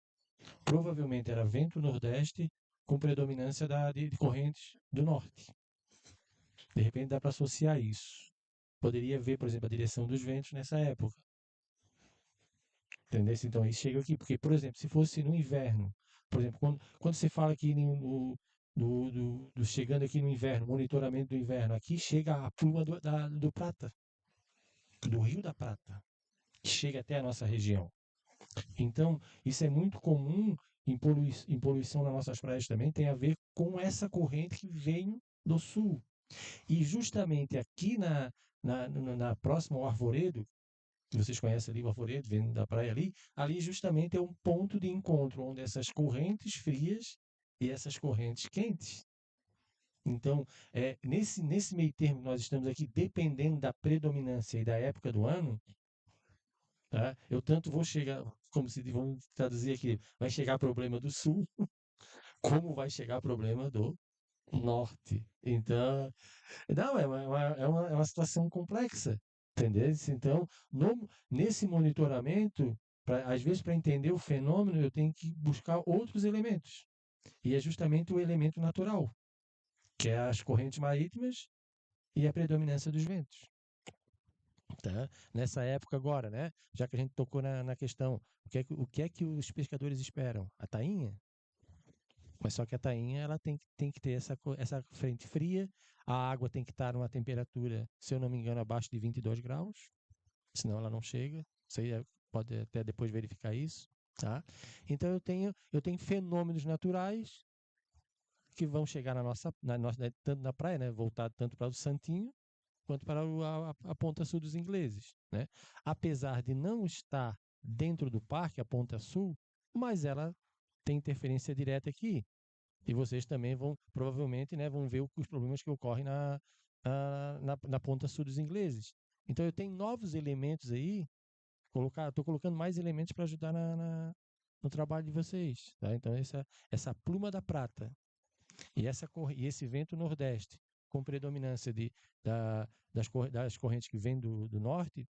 provavelmente era vento nordeste com predominância de correntes do norte. De repente, dá para associar isso. Poderia ver, por exemplo, a direção dos ventos nessa época. Entendeu? Então, isso chega aqui. Porque, por exemplo, se fosse no inverno, por exemplo, quando você fala aqui do chegando aqui no inverno, monitoramento do inverno, aqui chega a pluma do Prata, do Rio da Prata, chega até a nossa região. Então, isso é muito comum em poluição nas nossas praias também, tem a ver com essa corrente que vem do sul. E justamente aqui na próxima ao Arvoredo, que vocês conhecem ali o Arvoredo, vindo da praia ali justamente é um ponto de encontro onde essas correntes frias e essas correntes quentes. Então, nesse meio termo que nós estamos aqui, dependendo da predominância e da época do ano, tá? Eu tanto vou chegar, como se vamos traduzir aqui, vai chegar problema do sul, como vai chegar problema do norte. Então, não, é uma situação complexa, entendeu? Então, nesse monitoramento, às vezes, para entender o fenômeno, eu tenho que buscar outros elementos. E é justamente o elemento natural, que é as correntes marítimas e a predominância dos ventos. Tá? Nessa época agora, né? Já que a gente tocou na questão, o que é que os pescadores esperam? A tainha? Mas só que a tainha ela tem que ter essa frente fria, a água tem que estar numa temperatura, se eu não me engano, abaixo de 22 graus, senão ela não chega. Você pode até depois verificar isso. Tá? Então eu tenho fenômenos naturais que vão chegar tanto na praia, né? Voltado tanto para o Santinho, quanto para a ponta sul dos ingleses. Né? Apesar de não estar dentro do parque, a ponta sul, mas ela tem interferência direta aqui. E vocês também provavelmente, né, vão ver os problemas que ocorrem na ponta sul dos ingleses. Então eu tenho novos elementos aí, estou colocando mais elementos para ajudar no trabalho de vocês. Tá? Então essa pluma da prata e esse vento nordeste, com predominância das correntes que vêm do norte,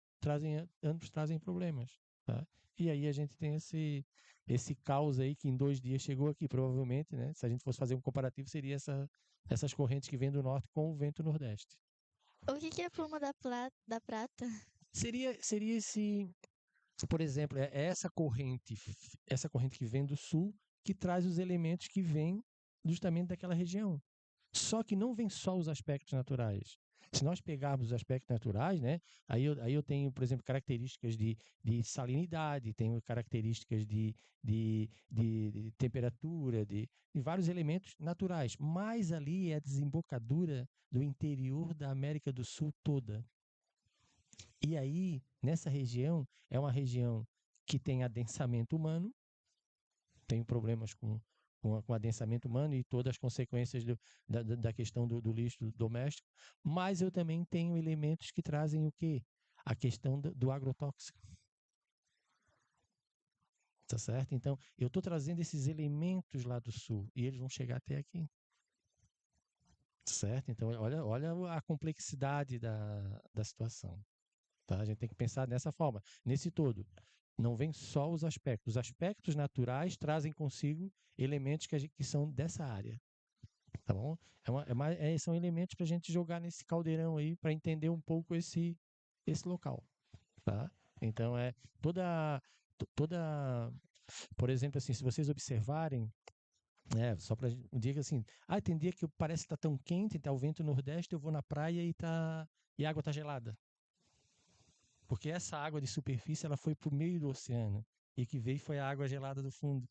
ambos trazem problemas. tá? E aí a gente tem esse caos aí que em 2 dias chegou aqui, provavelmente, né? Se a gente fosse fazer um comparativo, seria essas correntes que vêm do norte com o vento nordeste. O que é pluma da prata? Seria esse, por exemplo, é essa corrente que vem do sul, que traz os elementos que vêm justamente daquela região. Só que não vem só os aspectos naturais. Se nós pegarmos os aspectos naturais, né, aí eu tenho, por exemplo, características de salinidade, tenho características de temperatura, de vários elementos naturais. Mas ali é a desembocadura do interior da América do Sul toda. E aí, nessa região, é uma região que tem adensamento humano, tem problemas com adensamento humano e todas as consequências da questão do lixo doméstico, mas eu também tenho elementos que trazem o quê? A questão do agrotóxico. Tá certo? Então, eu estou trazendo esses elementos lá do sul e eles vão chegar até aqui. Certo? Então, olha a complexidade da situação. Tá? A gente tem que pensar dessa forma, nesse todo. Não vem só os aspectos. Os aspectos naturais trazem consigo elementos que são dessa área. Tá bom? São elementos para a gente jogar nesse caldeirão aí, para entender um pouco esse local. Tá? Então, toda. Por exemplo, assim, se vocês observarem, né, só para um dia que assim, tem dia que parece que está tão quente, tá o vento nordeste, eu vou na praia e a água está gelada. Porque essa água de superfície ela foi para o meio do oceano e que veio foi a água gelada do fundo.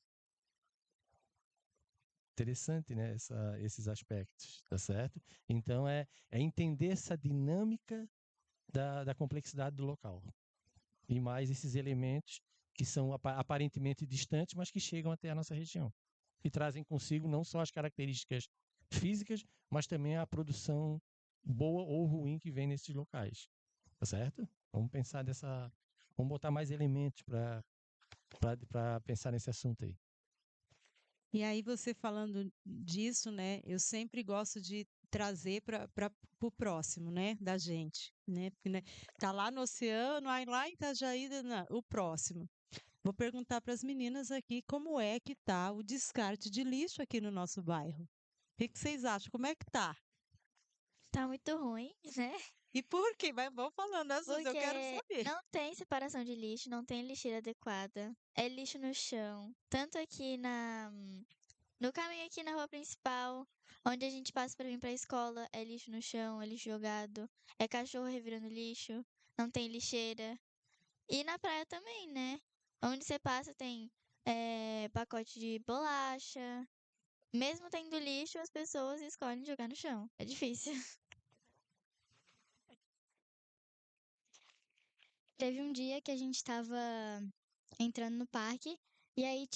Interessante, né? Esses aspectos, tá certo? Então é entender essa dinâmica da complexidade do local e mais esses elementos que são aparentemente distantes, mas que chegam até a nossa região e trazem consigo não só as características físicas, mas também a produção boa ou ruim que vem nesses locais, tá certo? Vamos pensar vamos botar mais elementos para pensar nesse assunto aí. E aí você falando disso, né, eu sempre gosto de trazer para o próximo, né, da gente, né, porque, né, tá lá no oceano, aí lá em Itajaí, o próximo. Vou perguntar para as meninas aqui como é que tá o descarte de lixo aqui no nosso bairro. O que vocês acham? Como é que tá? Tá muito ruim, né? E por quê? Vão falando, né, Suzy? Eu quero Porque saber. não tem separação de lixo, não tem lixeira adequada. É lixo no chão. Tanto aqui no caminho aqui na rua principal, onde a gente passa para vir pra escola, é lixo no chão, é lixo jogado, é cachorro revirando lixo, não tem lixeira. E na praia também, né? Onde você passa tem pacote de bolacha. Mesmo tendo lixo, as pessoas escolhem jogar no chão. É difícil. Teve um dia que a gente tava entrando no parque e aí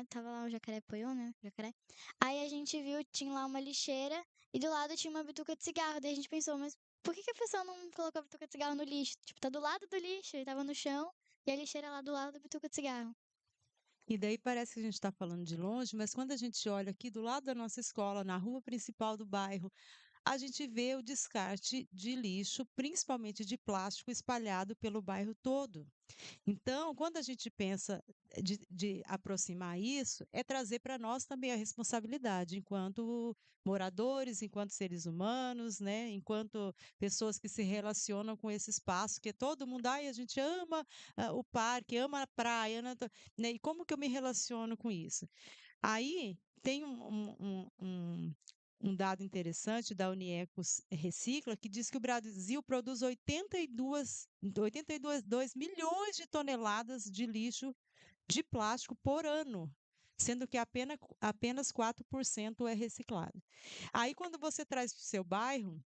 tava lá o jacaré-poiô, né? Jacaré. Aí a gente viu, tinha lá uma lixeira e do lado tinha uma bituca de cigarro. Daí a gente pensou, mas por que a pessoa não colocou a bituca de cigarro no lixo? Tipo, tá do lado do lixo, e tava no chão e a lixeira lá do lado da bituca de cigarro. E daí parece que a gente está falando de longe, mas quando a gente olha aqui do lado da nossa escola, na rua principal do bairro, a gente vê o descarte de lixo, principalmente de plástico, espalhado pelo bairro todo. Então, quando a gente pensa de aproximar isso, é trazer para nós também a responsabilidade, enquanto moradores, enquanto seres humanos, né? Enquanto pessoas que se relacionam com esse espaço, que todo mundo, a gente ama o parque, ama a praia, né? E como que eu me relaciono com isso? Aí tem um dado interessante da Uniecos Recicla, que diz que o Brasil produz 82 milhões de toneladas de lixo de plástico por ano, sendo que apenas 4% é reciclado. Aí, quando você traz para o seu bairro,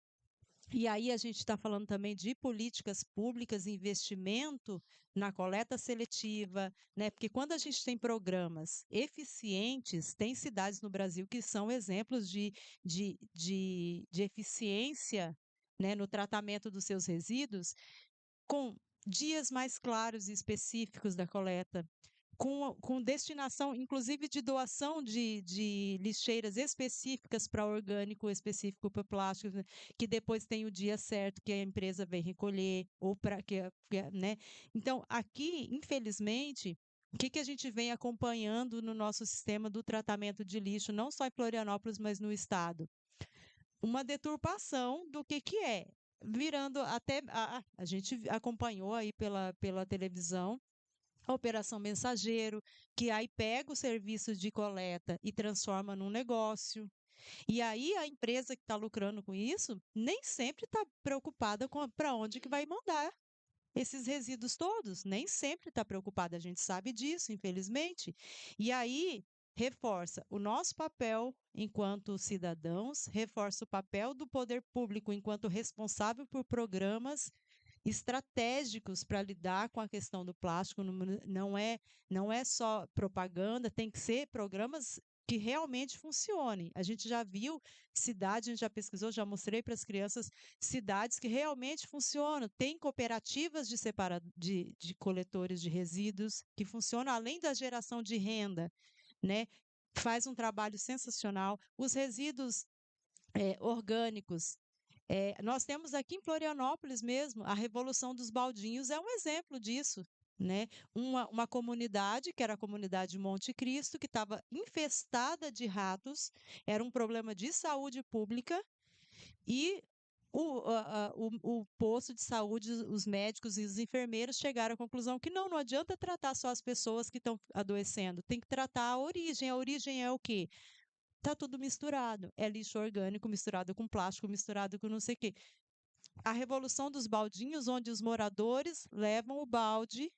e aí a gente está falando também de políticas públicas, investimento na coleta seletiva, né? Porque quando a gente tem programas eficientes, tem cidades no Brasil que são exemplos de eficiência, né, no tratamento dos seus resíduos, com dias mais claros e específicos da coleta, com destinação, inclusive, de doação de lixeiras específicas para orgânico, específico para plástico, né, que depois tem o dia certo que a empresa vem recolher, ou para né? Então, aqui, infelizmente, o que a gente vem acompanhando no nosso sistema do tratamento de lixo, não só em Florianópolis, mas no estado? Uma deturpação do que é, virando até a gente acompanhou aí pela televisão a Operação Mensageiro, que aí pega o serviço de coleta e transforma num negócio. E aí a empresa que está lucrando com isso nem sempre está preocupada com para onde que vai mandar esses resíduos todos, nem sempre está preocupada, a gente sabe disso, infelizmente. E aí reforça o nosso papel enquanto cidadãos, reforça o papel do poder público enquanto responsável por programas estratégicos para lidar com a questão do plástico, não é só propaganda, tem que ser programas que realmente funcionem. A gente já viu cidades, a gente já pesquisou, já mostrei para as crianças cidades que realmente funcionam. Tem cooperativas de coletores de resíduos que funcionam além da geração de renda, né? Faz um trabalho sensacional. Os resíduos orgânicos. Nós temos aqui em Florianópolis mesmo, a Revolução dos Baldinhos é um exemplo disso, né? Uma comunidade, que era a comunidade Monte Cristo, que estava infestada de ratos, era um problema de saúde pública, e o posto de saúde, os médicos e os enfermeiros chegaram à conclusão que não adianta tratar só as pessoas que estão adoecendo, tem que tratar a origem. A origem é o quê? Tá tudo misturado. É lixo orgânico misturado com plástico, misturado com não sei o quê. A revolução dos baldinhos, onde os moradores levam o balde,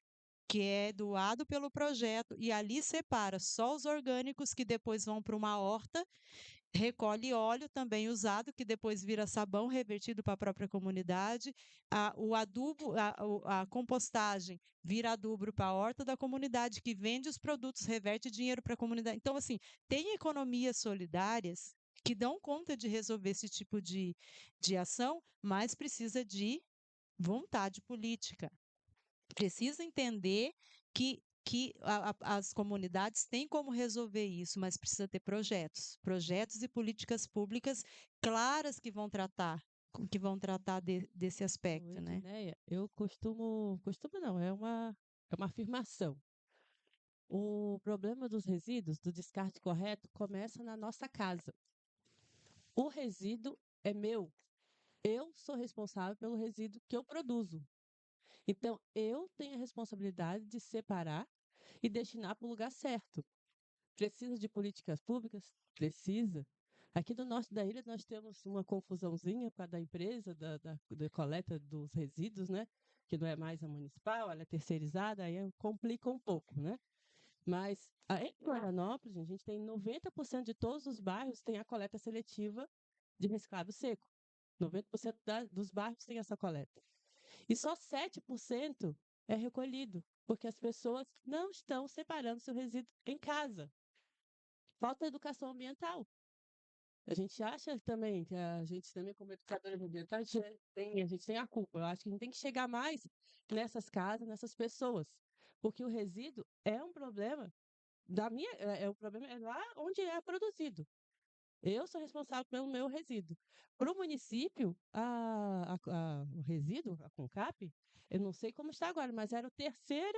que é doado pelo projeto, e ali separa só os orgânicos que depois vão para uma horta, recolhe óleo também usado, que depois vira sabão revertido para a própria comunidade. O adubo, a compostagem vira adubo para a horta da comunidade, que vende os produtos, reverte dinheiro para a comunidade. Então, assim, tem economias solidárias que dão conta de resolver esse tipo de ação, mas precisa de vontade política. Precisa entender que as comunidades têm como resolver isso, mas precisa ter projetos e políticas públicas claras que vão tratar desse aspecto, né? Edneia, eu costumo não, é uma afirmação. O problema dos resíduos, do descarte correto, começa na nossa casa. O resíduo é meu. Eu sou responsável pelo resíduo que eu produzo. Então, eu tenho a responsabilidade de separar e destinar para o lugar certo. Precisa de políticas públicas? Precisa. Aqui no norte da ilha nós temos uma confusãozinha com a da empresa da coleta dos resíduos, né? Que não é mais a municipal, ela é terceirizada, aí complica um pouco, né? Mas em Florianópolis, a gente tem 90% de todos os bairros tem a coleta seletiva de reciclado seco. 90% dos bairros tem essa coleta. E só 7% é recolhido, porque as pessoas não estão separando seu resíduo em casa. Falta educação ambiental. A gente acha também que a gente também, como educadora ambiental, a gente tem a culpa. Eu acho que a gente tem que chegar mais nessas casas, nessas pessoas. Porque o resíduo é um problema o problema é lá onde é produzido. Eu sou responsável pelo meu resíduo. Para o município, o resíduo, a CONCAP, eu não sei como está agora, mas era a terceira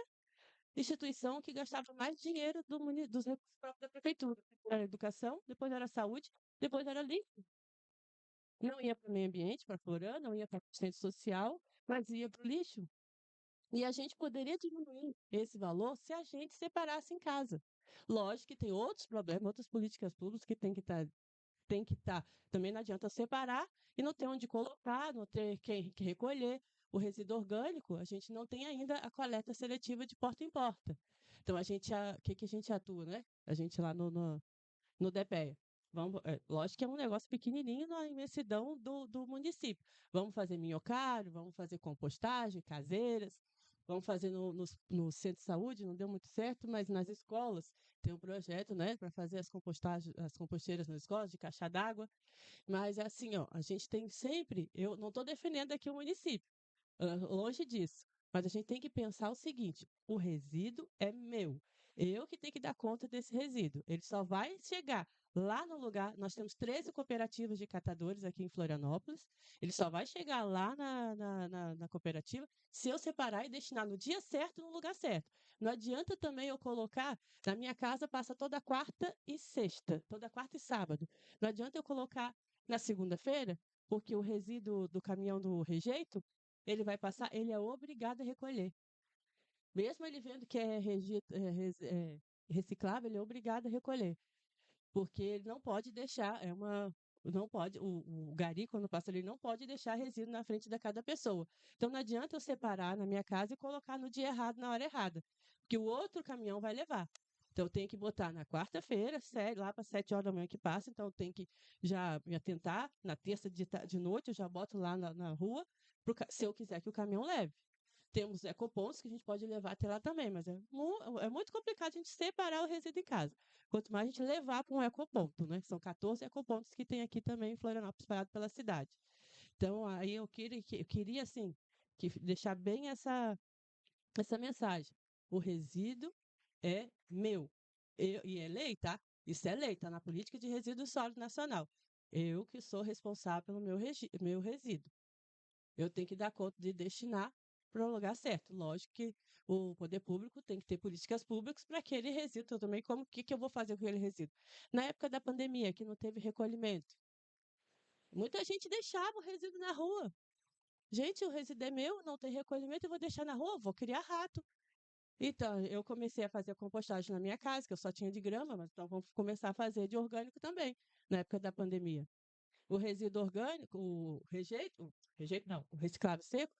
instituição que gastava mais dinheiro dos recursos próprios da prefeitura. Era a educação, depois era a saúde, depois era lixo. Não ia para o meio ambiente, para a Florã, não ia para a assistência social, mas ia para o lixo. E a gente poderia diminuir esse valor se a gente separasse em casa. Lógico que tem outros problemas, outras políticas públicas que tem que estar. Também não adianta separar e não ter onde colocar, não ter quem que recolher. O resíduo orgânico, a gente não tem ainda a coleta seletiva de porta em porta. Então, o que a gente atua, né? A gente lá no DPEA. Lógico que é um negócio pequenininho na imensidão do município. Vamos fazer minhocário, vamos fazer compostagem, caseiras, vamos fazer no centro de saúde, não deu muito certo, mas nas escolas tem um projeto, né, para fazer as composteiras nas escolas, de caixa d'água. Mas é assim, ó, a gente tem sempre, eu não estou defendendo aqui o município, longe disso, mas a gente tem que pensar o seguinte: o resíduo é meu. Eu que tenho que dar conta desse resíduo. Ele só vai chegar lá no lugar. Nós temos 13 cooperativas de catadores aqui em Florianópolis. Ele só vai chegar lá na cooperativa se eu separar e destinar no dia certo, no lugar certo. Não adianta também eu colocar. Na minha casa passa toda quarta e sexta, toda quarta e sábado. Não adianta eu colocar na segunda-feira, porque o resíduo do caminhão do rejeito, ele vai passar, ele é obrigado a recolher. Mesmo ele vendo que é reciclável, ele é obrigado a recolher. Porque ele não pode deixar, não pode, o gari, quando passa ali, não pode deixar resíduo na frente de cada pessoa. Então não adianta eu separar na minha casa e colocar no dia errado, na hora errada, porque o outro caminhão vai levar. Então eu tenho que botar na quarta-feira, lá para 7 horas da manhã que passa, então eu tenho que já me atentar, na terça de noite eu já boto lá na rua, se eu quiser que o caminhão leve. Temos ecopontos que a gente pode levar até lá também, mas é muito complicado a gente separar o resíduo em casa. Quanto mais a gente levar para um ecoponto, né? São 14 ecopontos que tem aqui também em Florianópolis, espalhado pela cidade. Então, aí eu queria assim, deixar bem essa mensagem. O resíduo é meu. E é lei, tá? Isso é lei, tá na política de resíduo sólido nacional. Eu que sou responsável pelo meu resíduo. Eu tenho que dar conta de destinar para o lugar certo. Lógico que o poder público tem que ter políticas públicas para aquele resíduo também. Como que eu vou fazer com aquele resíduo? Na época da pandemia, que não teve recolhimento, muita gente deixava o resíduo na rua. Gente, o resíduo é meu, não tem recolhimento, eu vou deixar na rua, vou criar rato. Então, eu comecei a fazer compostagem na minha casa, que eu só tinha de grama, mas então vamos começar a fazer de orgânico também, na época da pandemia. O resíduo orgânico, o rejeito não, o reciclável seco,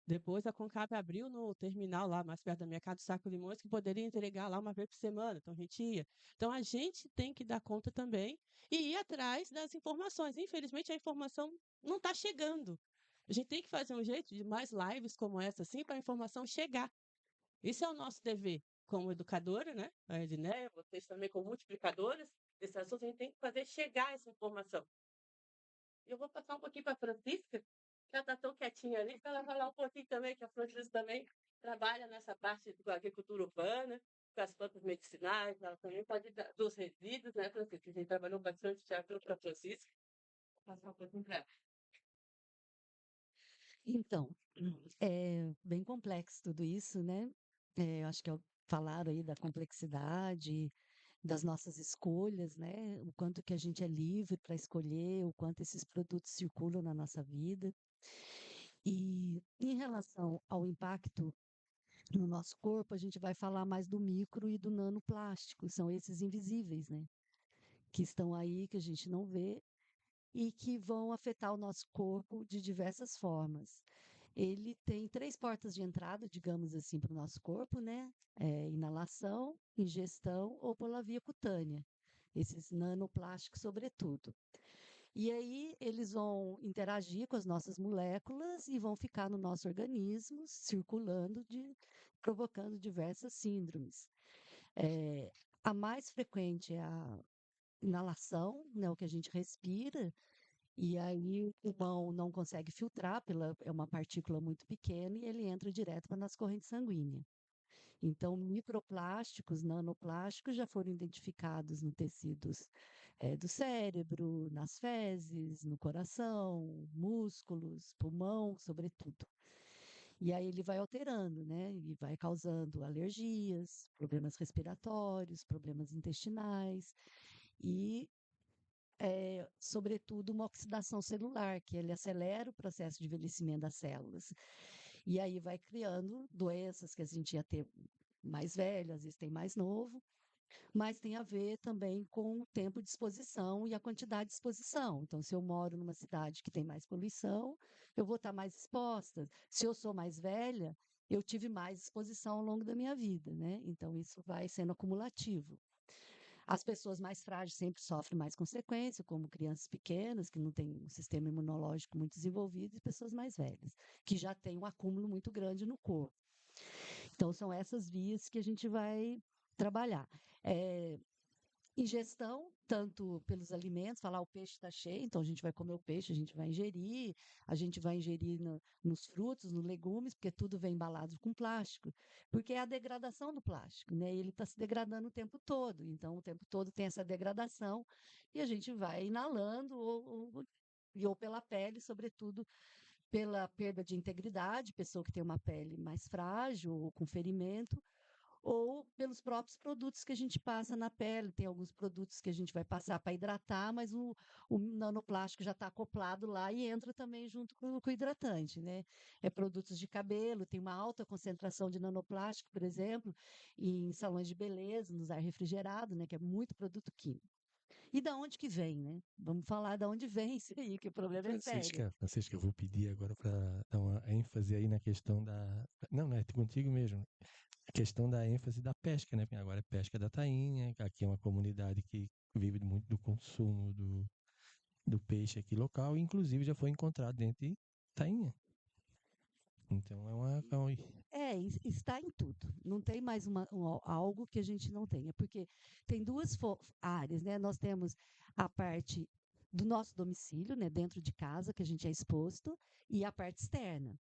depois a Concap abriu no terminal lá, mais perto da minha casa, do Saco Limões, que poderia entregar lá uma vez por semana, então a gente ia. Então a gente tem que dar conta também e ir atrás das informações. Infelizmente a informação não está chegando. A gente tem que fazer um jeito de mais lives como essa, assim, para a informação chegar. Isso é o nosso dever como educadora, né? A Edneia, vocês também como multiplicadoras desse assunto, a gente tem que fazer chegar essa informação. Eu vou passar um pouquinho para a Francisca, que ela está tão quietinha ali, para ela falar um pouquinho também, que a Francisca também trabalha nessa parte da agricultura urbana, com as plantas medicinais, ela também pode dar dos resíduos, né, Francisca? A gente trabalhou bastante já com a Francisca. Vou passar um pouquinho para ela. Então, é bem complexo tudo isso, né? Eu acho que falaram aí da complexidade das nossas escolhas, né? O quanto que a gente é livre para escolher, o quanto esses produtos circulam na nossa vida. E em relação ao impacto no nosso corpo, a gente vai falar mais do micro e do nanoplástico, são esses invisíveis, né? Que estão aí, que a gente não vê e que vão afetar o nosso corpo de diversas formas. Ele tem 3 portas de entrada, digamos assim, para o nosso corpo, né? Inalação, ingestão ou pela via cutânea, esses nanoplásticos, sobretudo. E aí eles vão interagir com as nossas moléculas e vão ficar no nosso organismo, circulando, provocando diversas síndromes. A mais frequente é a inalação, né, o que a gente respira, e aí o pulmão não consegue filtrar, é uma partícula muito pequena e ele entra direto para a nossa corrente sanguínea. Então, microplásticos, nanoplásticos já foram identificados no tecidos do cérebro, nas fezes, no coração, músculos, pulmão, sobretudo. E aí ele vai alterando, né? E vai causando alergias, problemas respiratórios, problemas intestinais e sobretudo, uma oxidação celular, que ele acelera o processo de envelhecimento das células. E aí vai criando doenças que a gente ia ter mais velho, às vezes tem mais novo, mas tem a ver também com o tempo de exposição e a quantidade de exposição. Então, se eu moro numa cidade que tem mais poluição, eu vou estar mais exposta. Se eu sou mais velha, eu tive mais exposição ao longo da minha vida, né? Então, isso vai sendo acumulativo. As pessoas mais frágeis sempre sofrem mais consequências, como crianças pequenas, que não têm um sistema imunológico muito desenvolvido, e pessoas mais velhas, que já têm um acúmulo muito grande no corpo. Então, são essas vias que a gente vai trabalhar. ingestão, tanto pelos alimentos, falar o peixe está cheio, então a gente vai comer o peixe, a gente vai ingerir nos frutos, nos legumes, porque tudo vem embalado com plástico, porque é a degradação do plástico, né? Ele está se degradando o tempo todo, então o tempo todo tem essa degradação e a gente vai inalando ou pela pele, sobretudo pela perda de integridade, pessoa que tem uma pele mais frágil ou com ferimento, ou pelos próprios produtos que a gente passa na pele. Tem alguns produtos que a gente vai passar para hidratar, mas o nanoplástico já está acoplado lá e entra também junto com o hidratante, né? É produtos de cabelo, tem uma alta concentração de nanoplástico, por exemplo, em salões de beleza, nos ar refrigerado, né? Que é muito produto químico. E da onde que vem, né? Vamos falar da onde vem isso aí, que o problema é sério. Francisca, eu vou pedir agora para dar uma ênfase aí na questão da. Não, não, é contigo mesmo. A questão da ênfase da pesca, né? Agora é pesca da tainha, aqui é uma comunidade que vive muito do consumo do peixe aqui local, e inclusive já foi encontrado dentro de tainha. Então Está em tudo. Não tem mais algo que a gente não tenha, porque tem duas áreas, né? Nós temos a parte do nosso domicílio, né, dentro de casa, que a gente é exposto, e a parte externa.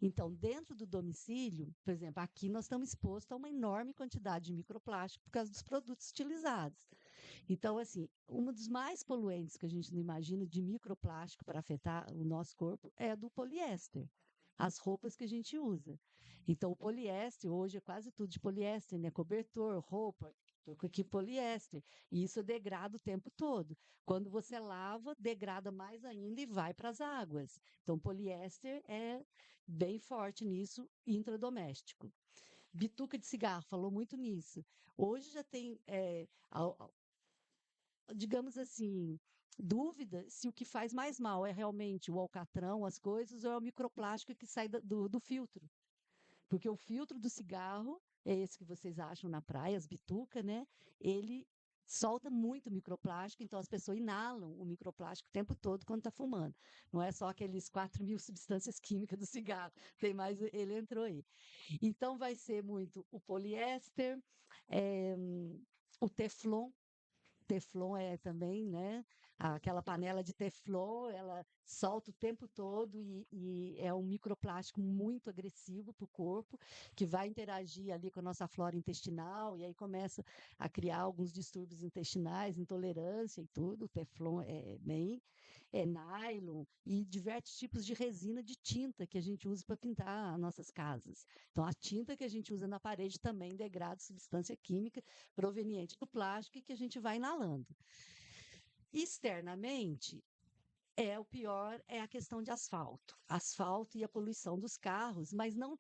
Então, dentro do domicílio, por exemplo, aqui nós estamos expostos a uma enorme quantidade de microplástico por causa dos produtos utilizados. Então, assim, um dos mais poluentes que a gente não imagina de microplástico para afetar o nosso corpo é do poliéster, as roupas que a gente usa. Então, o poliéster, hoje é quase tudo de poliéster, né? Cobertor, roupa, que poliéster. E isso degrada o tempo todo. Quando você lava, degrada mais ainda e vai para as águas. Então, poliéster é bem forte nisso, intradoméstico. Bituca de cigarro, falou muito nisso. Hoje já tem, digamos assim, dúvida se o que faz mais mal é realmente o alcatrão, as coisas, ou é o microplástico que sai do filtro. Porque o filtro do cigarro, é esse que vocês acham na praia, as bitucas, né? Ele solta muito microplástico, então as pessoas inalam o microplástico o tempo todo quando está fumando. Não é só aqueles 4.000 substâncias químicas do cigarro, tem mais, ele entrou aí. Então vai ser muito o poliéster, é, o teflon. Teflon é também, né? Aquela panela de teflon, ela solta o tempo todo e é um microplástico muito agressivo para o corpo, que vai interagir ali com a nossa flora intestinal, e aí começa a criar alguns distúrbios intestinais, intolerância e tudo. O teflon é nylon e diversos tipos de resina de tinta que a gente usa para pintar as nossas casas. Então, a tinta que a gente usa na parede também degrada substância química proveniente do plástico e que a gente vai inalando. Externamente, o pior é a questão de asfalto e a poluição dos carros, mas não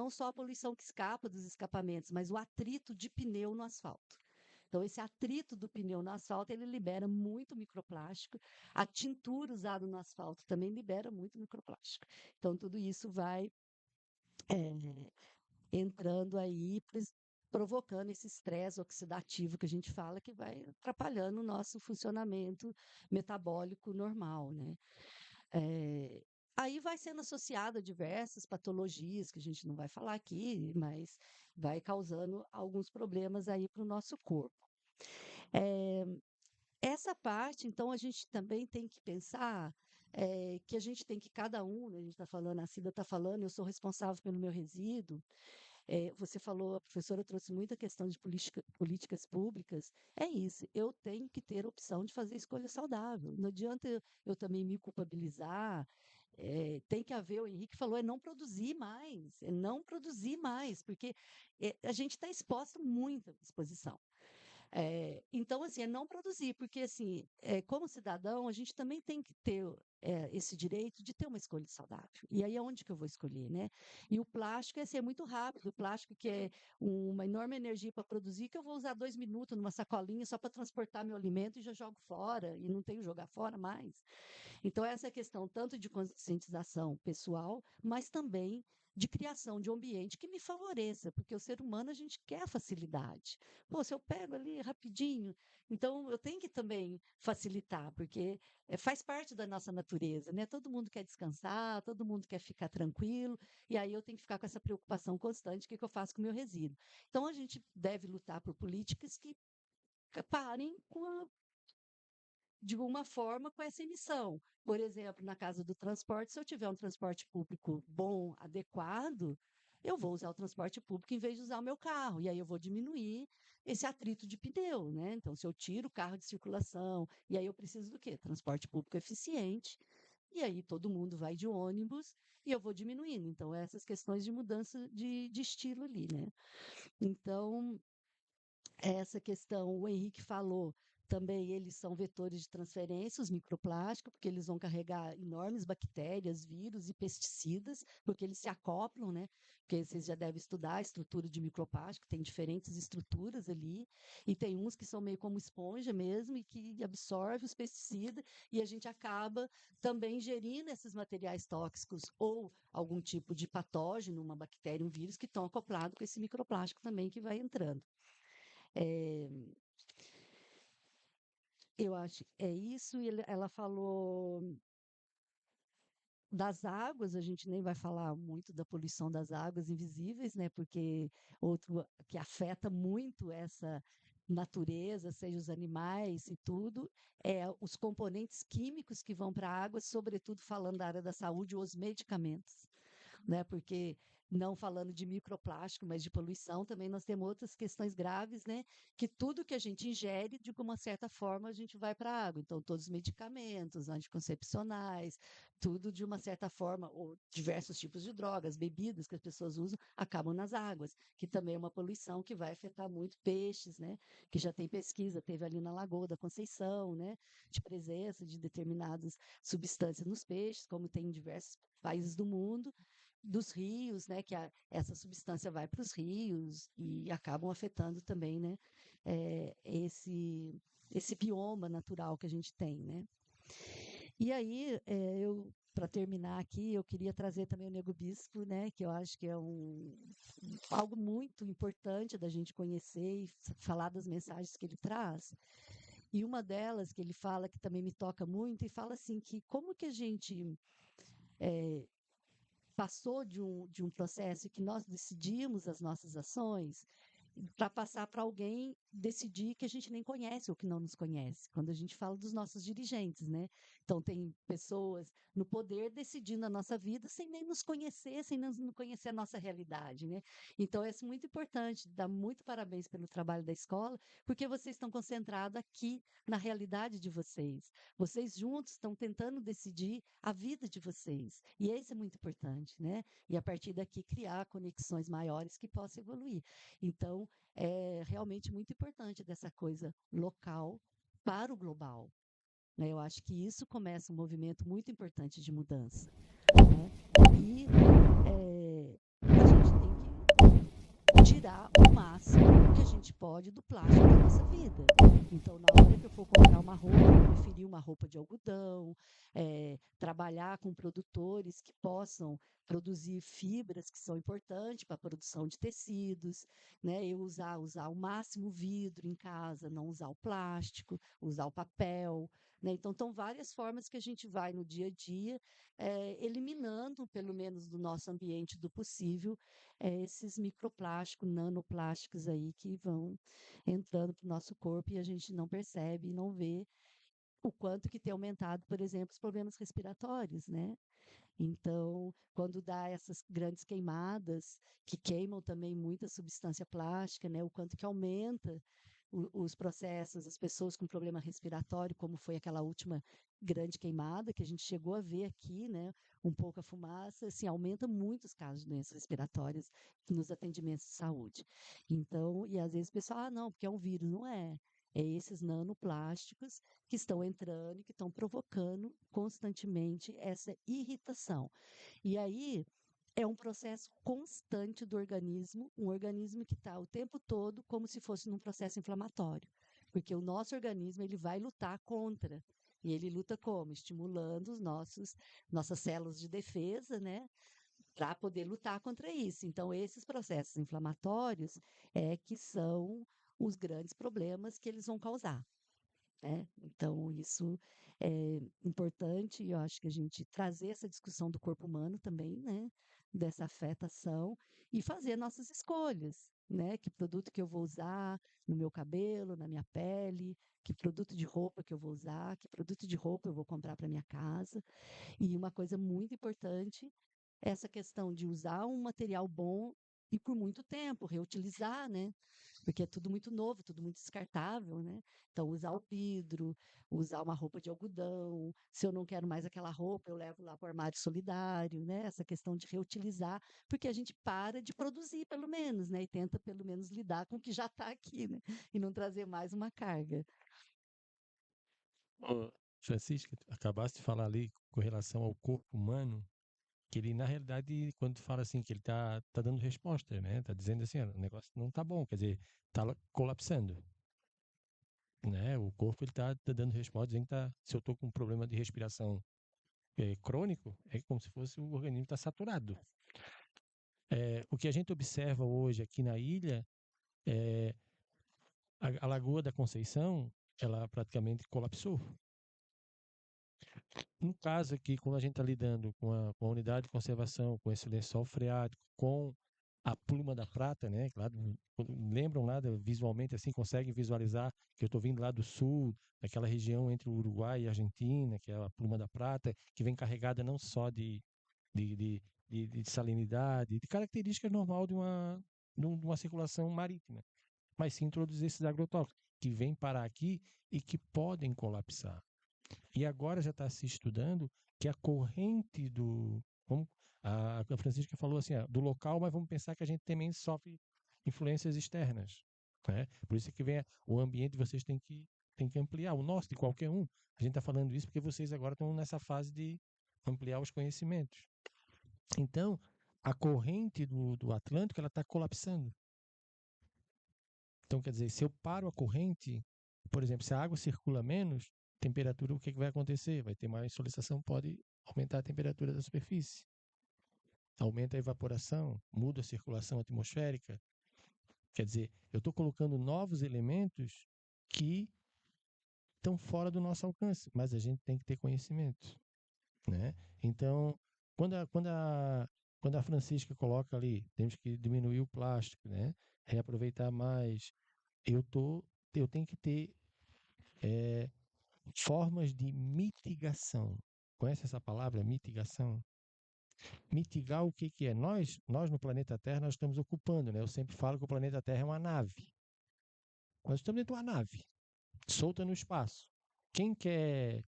só a poluição que escapa dos escapamentos, mas o atrito de pneu no asfalto. Então, esse atrito do pneu no asfalto, ele libera muito microplástico. A tintura usada no asfalto também libera muito microplástico. Então, tudo isso vai entrando aí, provocando esse estresse oxidativo que a gente fala, que vai atrapalhando o nosso funcionamento metabólico normal, né? Aí vai sendo associado a diversas patologias que a gente não vai falar aqui, mas vai causando alguns problemas aí para o nosso corpo. Essa parte, então, a gente também tem que pensar que a gente tem que, cada um, né, a gente está falando, a Cida está falando, eu sou responsável pelo meu resíduo. Você falou, a professora trouxe muita questão de políticas públicas. É isso, eu tenho que ter a opção de fazer escolha saudável. Não adianta eu também me culpabilizar. Tem que haver, o Henrique falou, é não produzir mais, porque a gente está exposto muito à exposição. Então, assim, é não produzir, porque, assim, como cidadão, a gente também tem que ter esse direito de ter uma escolha saudável. E aí, aonde que eu vou escolher, né? E o plástico é muito rápido, o plástico que é uma enorme energia para produzir, que eu vou usar 2 minutos numa sacolinha só para transportar meu alimento e já jogo fora, e não tenho que jogar fora mais. Então, essa é a questão tanto de conscientização pessoal, mas também de criação de um ambiente que me favoreça, porque o ser humano a gente quer facilidade. Pô, se eu pego ali rapidinho, então eu tenho que também facilitar, porque faz parte da nossa natureza, né? Todo mundo quer descansar, todo mundo quer ficar tranquilo, e aí eu tenho que ficar com essa preocupação constante, o que eu faço com o meu resíduo. Então a gente deve lutar por políticas que parem de alguma forma com essa emissão. Por exemplo, na casa do transporte, se eu tiver um transporte público bom, adequado, eu vou usar o transporte público em vez de usar o meu carro, e aí eu vou diminuir esse atrito de pneu, né? Então, se eu tiro o carro de circulação, e aí eu preciso do quê? Transporte público eficiente, e aí todo mundo vai de ônibus, e eu vou diminuindo. Então, essas questões de mudança de estilo ali, né? Então, essa questão, o Henrique falou, também eles são vetores de transferência, os microplásticos, porque eles vão carregar enormes bactérias, vírus e pesticidas, porque eles se acoplam, né? Porque vocês já devem estudar a estrutura de microplástico, tem diferentes estruturas ali, e tem uns que são meio como esponja mesmo, e que absorve os pesticidas, e a gente acaba também ingerindo esses materiais tóxicos, ou algum tipo de patógeno, uma bactéria, um vírus, que estão acoplados com esse microplástico também que vai entrando. É, eu acho é isso, e ela falou das águas, a gente nem vai falar muito da poluição das águas invisíveis, né? Porque outro que afeta muito essa natureza, seja os animais e tudo, é os componentes químicos que vão para a água, sobretudo falando da área da saúde, os medicamentos, né? Porque não falando de microplástico, mas de poluição, também nós temos outras questões graves, né? Que tudo que a gente ingere, de uma certa forma, a gente vai para a água. Então, todos os medicamentos, anticoncepcionais, tudo de uma certa forma, ou diversos tipos de drogas, bebidas que as pessoas usam, acabam nas águas, que também é uma poluição que vai afetar muito peixes, né? Que já tem pesquisa, teve ali na Lagoa da Conceição, né? De presença de determinadas substâncias nos peixes, como tem em diversos países do mundo, dos rios, né, que essa substância vai para os rios e acabam afetando também, né, esse bioma natural que a gente tem, né. E aí, para terminar aqui, eu queria trazer também o Nego Bispo, né, que eu acho que é algo muito importante da gente conhecer e falar das mensagens que ele traz. E uma delas que ele fala, que também me toca muito, e fala assim, que como que a gente passou de um processo que nós decidimos as nossas ações para passar para alguém decidir que a gente nem conhece ou que não nos conhece. Quando a gente fala dos nossos dirigentes, né? Então tem pessoas no poder decidindo a nossa vida sem nem nos conhecer, sem não conhecer a nossa realidade, né? Então é muito importante, dar muito parabéns pelo trabalho da escola, porque vocês estão concentrados aqui na realidade de vocês. Vocês juntos estão tentando decidir a vida de vocês. E isso é muito importante, né? E a partir daqui criar conexões maiores que possam evoluir. Então, é realmente muito importante dessa coisa local para o global, né? Eu acho que isso começa um movimento muito importante de mudança, né? E a gente tem que tirar o máximo que a gente pode do plástico da nossa vida. Então, na hora que eu for comprar uma roupa, eu preferir uma roupa de algodão, trabalhar com produtores que possam produzir fibras que são importantes para a produção de tecidos, né? Eu usar o máximo vidro em casa, não usar o plástico, usar o papel, né? Então, são várias formas que a gente vai no dia a dia, eliminando, pelo menos do nosso ambiente do possível, esses microplásticos, nanoplásticos aí que vão entrando para o nosso corpo e a gente não percebe e não vê o quanto que tem aumentado, por exemplo, os problemas respiratórios, né? Então, quando dá essas grandes queimadas, que queimam também muita substância plástica, né? O quanto que aumenta os processos, as pessoas com problema respiratório, como foi aquela última grande queimada que a gente chegou a ver aqui, né? Um pouco a fumaça, assim, aumenta muito os casos de doenças respiratórias nos atendimentos de saúde. Então, e às vezes o pessoal, não, porque é um vírus, não é. É esses nanoplásticos que estão entrando e que estão provocando constantemente essa irritação. E aí é um processo constante do organismo, um organismo que está o tempo todo como se fosse num processo inflamatório, porque o nosso organismo ele vai lutar contra. E ele luta como? Estimulando nossas células de defesa, né? Para poder lutar contra isso. Então, esses processos inflamatórios é que são os grandes problemas que eles vão causar, né? Então, isso é importante, eu acho que a gente trazer essa discussão do corpo humano também, né? Dessa afetação e fazer nossas escolhas. né? Que produto que eu vou usar no meu cabelo, na minha pele, que produto de roupa que eu vou usar, que produto de roupa eu vou comprar para minha casa. E uma coisa muito importante é essa questão de usar um material bom e por muito tempo, reutilizar, né? Porque é tudo muito novo, tudo muito descartável, né? Então, usar o vidro, usar uma roupa de algodão. Se eu não quero mais aquela roupa, eu levo lá para o armário solidário, né? Essa questão de reutilizar, porque a gente para de produzir, pelo menos, né? E tenta, pelo menos, lidar com o que já está aqui, né? E não trazer mais uma carga. Ô, Francisca, tu acabaste de falar ali com relação ao corpo humano, que ele, na realidade, quando tu fala assim, que ele tá dando resposta, né? Tá dizendo assim, "Ah, o negócio não tá bom, quer dizer, colapsando, né? O corpo, ele tá dando resposta, dizendo que se eu tô com um problema de respiração crônico, é como se fosse o organismo tá saturado. O que a gente observa hoje aqui na ilha, é, a Lagoa da Conceição, ela praticamente colapsou. No caso aqui, quando a gente está lidando com a unidade de conservação, com esse lençol freático, com a pluma da prata, né? Lembram lá visualmente assim, conseguem visualizar que eu estou vindo lá do sul, daquela região entre o Uruguai e a Argentina, que é a pluma da prata, que vem carregada não só de, de, de salinidade, de características normal de uma circulação marítima, mas sim introduzir esses agrotóxicos que vêm parar aqui e que podem colapsar. E agora já está se estudando que a corrente como a Francisca falou assim, do local, mas vamos pensar que a gente também sofre influências externas. Né? Por isso que vem o ambiente, vocês têm que ampliar, o nosso, de qualquer um. A gente está falando isso porque vocês agora estão nessa fase de ampliar os conhecimentos. Então, a corrente do Atlântico ela está colapsando. Então, quer dizer, se eu paro a corrente, por exemplo, se a água circula menos, temperatura, o que vai acontecer? Vai ter mais solicitação, pode aumentar a temperatura da superfície. Aumenta a evaporação, muda a circulação atmosférica. Quer dizer, eu estou colocando novos elementos que estão fora do nosso alcance, mas a gente tem que ter conhecimento. Né? Então, quando a Francisca coloca ali, temos que diminuir o plástico, né? Reaproveitar mais, eu tenho que ter formas de mitigação. Conhece essa palavra, mitigação? Mitigar o que é? Nós no planeta Terra, nós estamos ocupando, né? Eu sempre falo que o planeta Terra é uma nave. Nós estamos dentro de uma nave, solta no espaço. Quem quer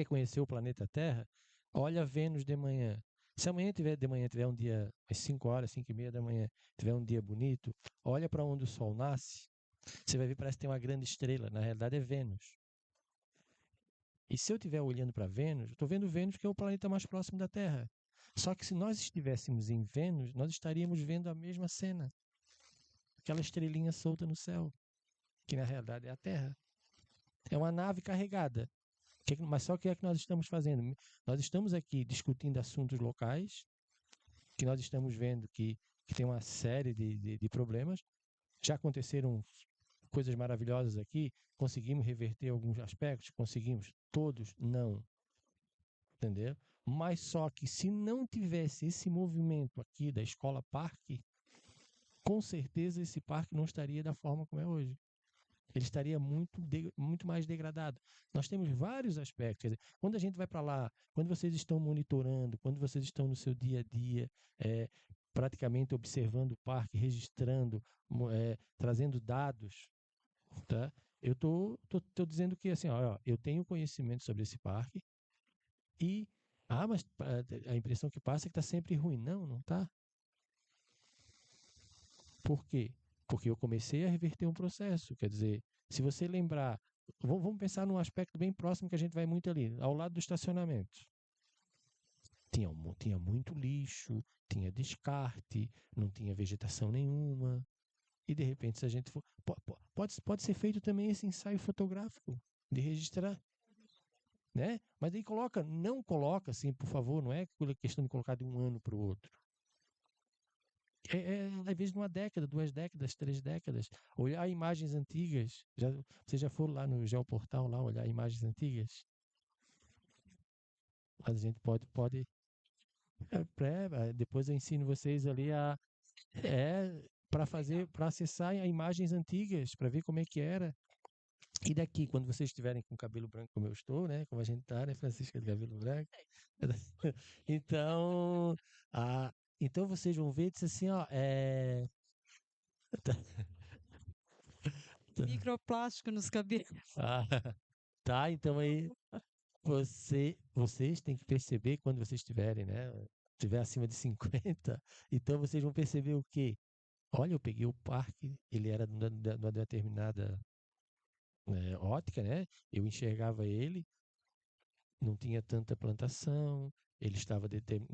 conhecer o planeta Terra, olha Vênus de manhã. Se amanhã de manhã tiver um dia, às 5 horas, 5 e meia da manhã, tiver um dia bonito, olha para onde o Sol nasce, você vai ver que parece que tem uma grande estrela. Na realidade é Vênus. E se eu estiver olhando para Vênus, eu estou vendo Vênus que é o planeta mais próximo da Terra. Só que se nós estivéssemos em Vênus, nós estaríamos vendo a mesma cena. Aquela estrelinha solta no céu, que na realidade é a Terra. É uma nave carregada. Mas só o que é que nós estamos fazendo? Nós estamos aqui discutindo assuntos locais, que nós estamos vendo que tem uma série de problemas. Já aconteceram coisas maravilhosas aqui, conseguimos reverter alguns aspectos, conseguimos, todos não, entendeu? Mas só que se não tivesse esse movimento aqui da escola parque, com certeza esse parque não estaria da forma como é hoje. Ele estaria muito mais degradado. Nós temos vários aspectos. Quer dizer, quando a gente vai para lá, quando vocês estão monitorando, quando vocês estão no seu dia a dia, praticamente observando o parque, registrando, trazendo dados, tá? Eu tô dizendo que assim, ó, eu tenho conhecimento sobre esse parque e mas a impressão que passa é que está sempre ruim. Não está. Por quê? Porque eu comecei a reverter um processo. Quer dizer, se você lembrar, vamos pensar num aspecto bem próximo que a gente vai muito ali, ao lado do estacionamento. Tinha muito lixo, tinha descarte, não tinha vegetação nenhuma. E de repente, se a gente for. Pode ser feito também esse ensaio fotográfico de registrar. Né? Mas aí não coloca assim, por favor, não é questão de colocar de um ano para o outro. Às vezes numa década, 2 décadas, 3 décadas. Olhar imagens antigas. Vocês já foram lá no Geoportal lá olhar imagens antigas? A gente pode depois eu ensino vocês ali para acessar imagens antigas, para ver como é que era. E daqui, quando vocês estiverem com cabelo branco como eu estou, né? Como a gente tá, né, Francisca, de cabelo branco. Então, então vocês vão ver, diz assim, ó, Microplástico nos cabelos. Ah, tá, então aí vocês têm que perceber quando vocês estiverem, né? Estiver acima de 50, então vocês vão perceber o quê? Olha, eu peguei o parque, ele era de uma determinada ótica, né? Eu enxergava ele, não tinha tanta plantação, ele estava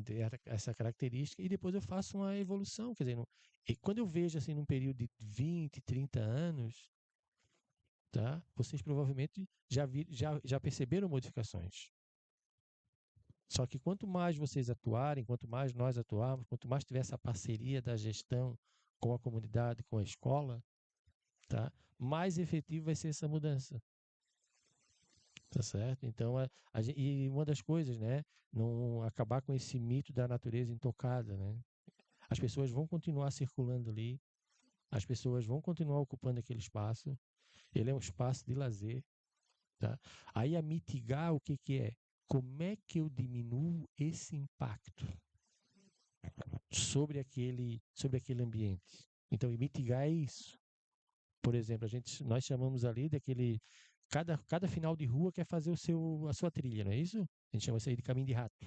era essa característica, e depois eu faço uma evolução, quer dizer, e quando eu vejo assim num período de 20, 30 anos, tá? Vocês provavelmente já perceberam modificações. Só que quanto mais vocês atuarem, quanto mais nós atuarmos, quanto mais tiver essa parceria da gestão com a comunidade, com a escola, tá? Mais efetivo vai ser essa mudança. Tá certo? Então, e uma das coisas, né? Não acabar com esse mito da natureza intocada, né? As pessoas vão continuar circulando ali, as pessoas vão continuar ocupando aquele espaço. Ele é um espaço de lazer, tá? Aí a mitigar o que é? Como é que eu diminuo esse impacto sobre aquele ambiente? Então, mitigar é isso. Por exemplo, nós chamamos ali daquele cada final de rua quer fazer a sua trilha, não é isso? A gente chama isso aí de caminho de rato.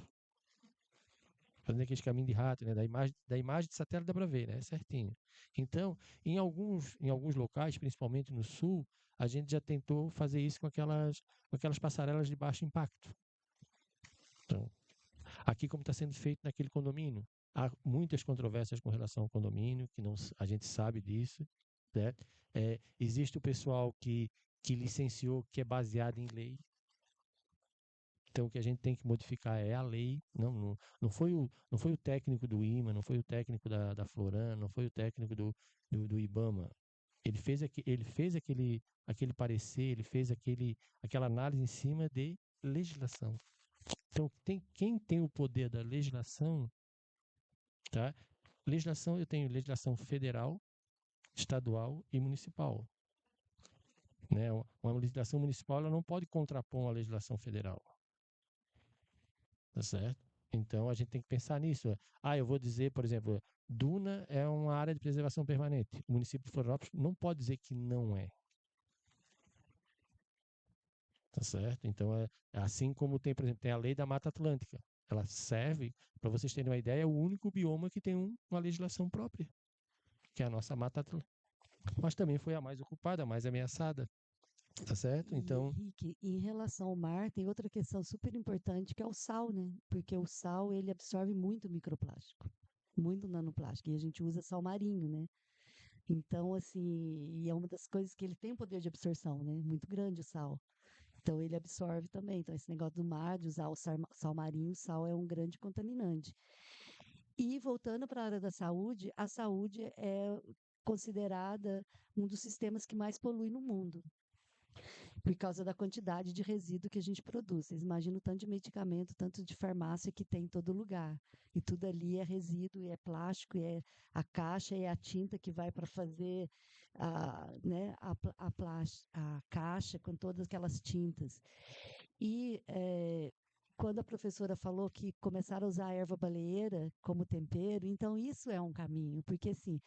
Fazendo aqueles caminhos de rato, né? Da imagem de satélite dá para ver, né? Certinho. Então, em alguns locais, principalmente no sul, a gente já tentou fazer isso com aquelas passarelas de baixo impacto. Então, aqui como está sendo feito naquele condomínio, há muitas controvérsias com relação ao condomínio, que não, a gente sabe disso, né? Existe o pessoal que licenciou, que é baseado em lei. Então, o que a gente tem que modificar é a lei. Não foi o técnico do IMA, não foi o técnico da Floran, não foi o técnico do IBAMA. Ele fez aquele parecer, ele fez aquela análise em cima de legislação. Então, quem tem o poder da legislação, tá? Legislação, eu tenho legislação federal, estadual e municipal. Né? Uma legislação municipal ela não pode contrapor uma legislação federal. Tá certo? Então a gente tem que pensar nisso. Eu vou dizer, por exemplo, Duna é uma área de preservação permanente. O município de Florianópolis não pode dizer que não é. Tá certo? Então assim como tem, por exemplo, tem a lei da Mata Atlântica. Ela serve, para vocês terem uma ideia, é o único bioma que tem uma legislação própria, que é a nossa Mata Atlântica. Mas também foi a mais ocupada, a mais ameaçada. Tá certo? Então, Henrique, em relação ao mar, tem outra questão super importante que é o sal, né? Porque o sal, ele absorve muito microplástico, muito nanoplástico, e a gente usa sal marinho, né? Então, assim, e é uma das coisas que ele tem um poder de absorção, né? Muito grande o sal. Então, ele absorve também. Então, esse negócio do mar, de usar o sal marinho, o sal é um grande contaminante. E voltando para a área da saúde, a saúde é considerada um dos sistemas que mais polui no mundo, por causa da quantidade de resíduo que a gente produz. Vocês imaginam o tanto de medicamento, tanto de farmácia que tem em todo lugar. E tudo ali é resíduo, e é plástico, e é a caixa, e é a tinta que vai para fazer né, a caixa com todas aquelas tintas. E quando a professora falou que começaram a usar a erva baleeira como tempero, então isso é um caminho, porque assim,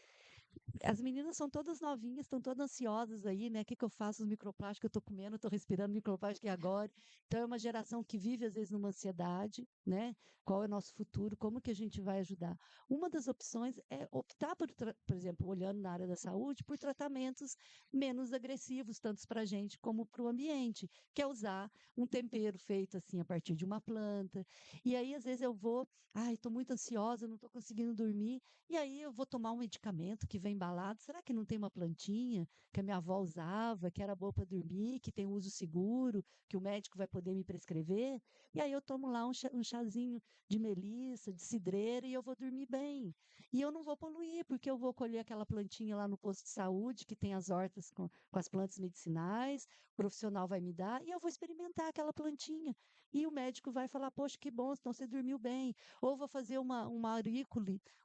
as meninas são todas novinhas, estão todas ansiosas aí, né? O que que eu faço? Os microplásticos, eu estou comendo, estou respirando microplástico e agora. Então, é uma geração que vive, às vezes, numa ansiedade, né? Qual é o nosso futuro? Como que a gente vai ajudar? Uma das opções é optar por exemplo, olhando na área da saúde, por tratamentos menos agressivos, tanto para a gente como para o ambiente, que é usar um tempero feito assim a partir de uma planta. E aí, às vezes, eu vou, estou muito ansiosa, não estou conseguindo dormir, e aí eu vou tomar um medicamento que vem embalado. Será que não tem uma plantinha que a minha avó usava, que era boa para dormir, que tem uso seguro, que o médico vai poder me prescrever? E aí eu tomo lá um chazinho de melissa, de cidreira, e eu vou dormir bem. E eu não vou poluir, porque eu vou colher aquela plantinha lá no posto de saúde, que tem as hortas com as plantas medicinais, o profissional vai me dar, e eu vou experimentar aquela plantinha. E o médico vai falar, poxa, que bom, então você dormiu bem. Ou vou fazer uma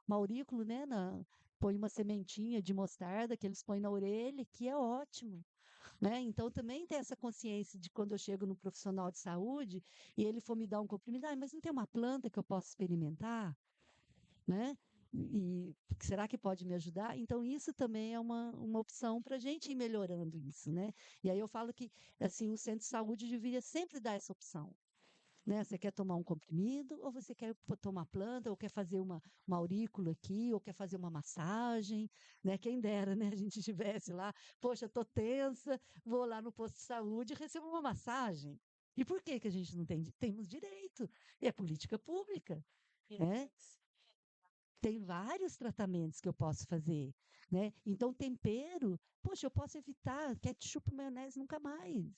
aurícula, né, põe uma sementinha de mostarda que eles põem na orelha, que é ótimo. Né? Então, também tem essa consciência de quando eu chego no profissional de saúde e ele for me dar um comprimido, mas não tem uma planta que eu possa experimentar? Né? E será que pode me ajudar? Então, isso também é uma opção para a gente ir melhorando isso, né? E aí eu falo que assim, o centro de saúde deveria sempre dar essa opção. Né? Você quer tomar um comprimido, ou você quer tomar planta, ou quer fazer uma aurícula aqui, ou quer fazer uma massagem, né? Quem dera, né? A gente estivesse lá, poxa, tô tensa, vou lá no posto de saúde e recebo uma massagem. E por que que a gente não tem? Temos direito, é política pública, né? Tem vários tratamentos que eu posso fazer, né? Então, tempero, poxa, eu posso evitar ketchup e maionese nunca mais.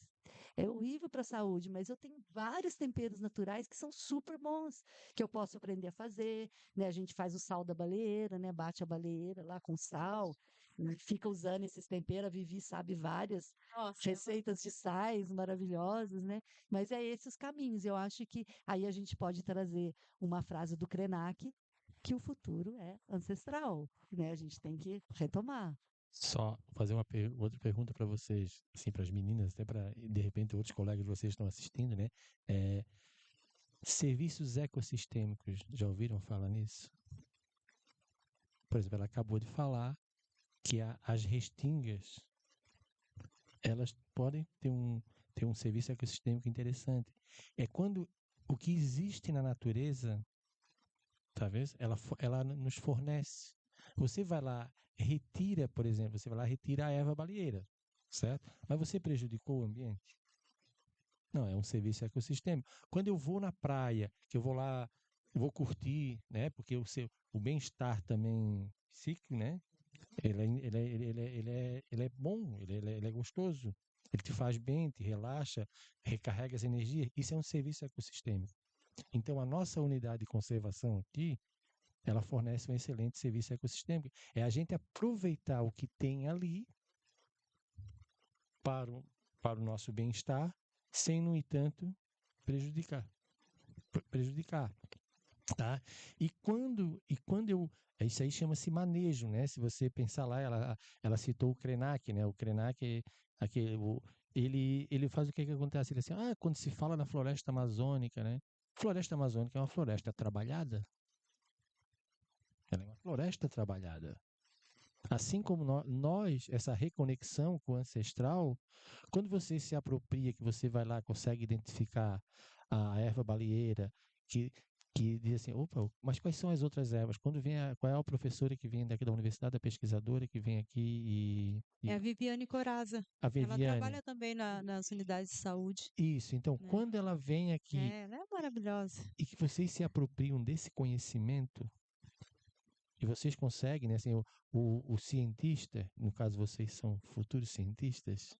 É horrível para a saúde, mas eu tenho vários temperos naturais que são super bons, que eu posso aprender a fazer, né? A gente faz o sal da baleeira, né? Bate a baleeira lá com sal, né? Fica usando esses temperos. A Vivi sabe várias Nossa, receitas de sais maravilhosas, né? Mas é esses os caminhos. Eu acho que aí a gente pode trazer uma frase do Krenak, que o futuro é ancestral, né? A gente tem que retomar. Só fazer outra pergunta para vocês, assim, para as meninas, até para, de repente, outros colegas de vocês estão assistindo, né? É, serviços ecossistêmicos, já ouviram falar nisso? Por exemplo, ela acabou de falar que as restingas, elas podem ter um serviço ecossistêmico interessante. É quando o que existe na natureza, talvez, ela nos fornece. Você vai lá, retira, por exemplo, você vai lá, retira a erva baleeira, certo? Mas você prejudicou o ambiente? Não, é um serviço ecossistêmico. Quando eu vou na praia, que eu vou lá, vou curtir, né? Porque o bem-estar também psíquico, né? Ele é bom, ele é gostoso. Ele te faz bem, te relaxa, recarrega as energias. Isso é um serviço ecossistêmico. Então, a nossa unidade de conservação aqui, ela fornece um excelente serviço ecossistêmico. É a gente aproveitar o que tem ali para para o nosso bem-estar, sem, no entanto, prejudicar. Prejudicar, tá? E quando eu isso aí chama-se manejo, né? Se você pensar lá, ela citou o Krenak, né? O Krenak é aquele, ele faz o que acontece? Ele assim, quando se fala na floresta amazônica, né? Floresta amazônica é uma floresta trabalhada. Ela é uma floresta trabalhada. Assim como nós, essa reconexão com o ancestral, quando você se apropria, que você vai lá, consegue identificar a erva baleeira, que, que diz assim, opa, mas quais são as outras ervas? Qual é a professora que vem daqui da universidade, a pesquisadora que vem aqui é a Viviane Coraza. a Ela Viviane? trabalha também nas unidades de saúde, Isso, então, né? quando ela vem aqui É, ela é maravilhosa. e que vocês se apropriam desse conhecimento, e vocês conseguem, né? Assim, o cientista, no caso vocês são futuros cientistas,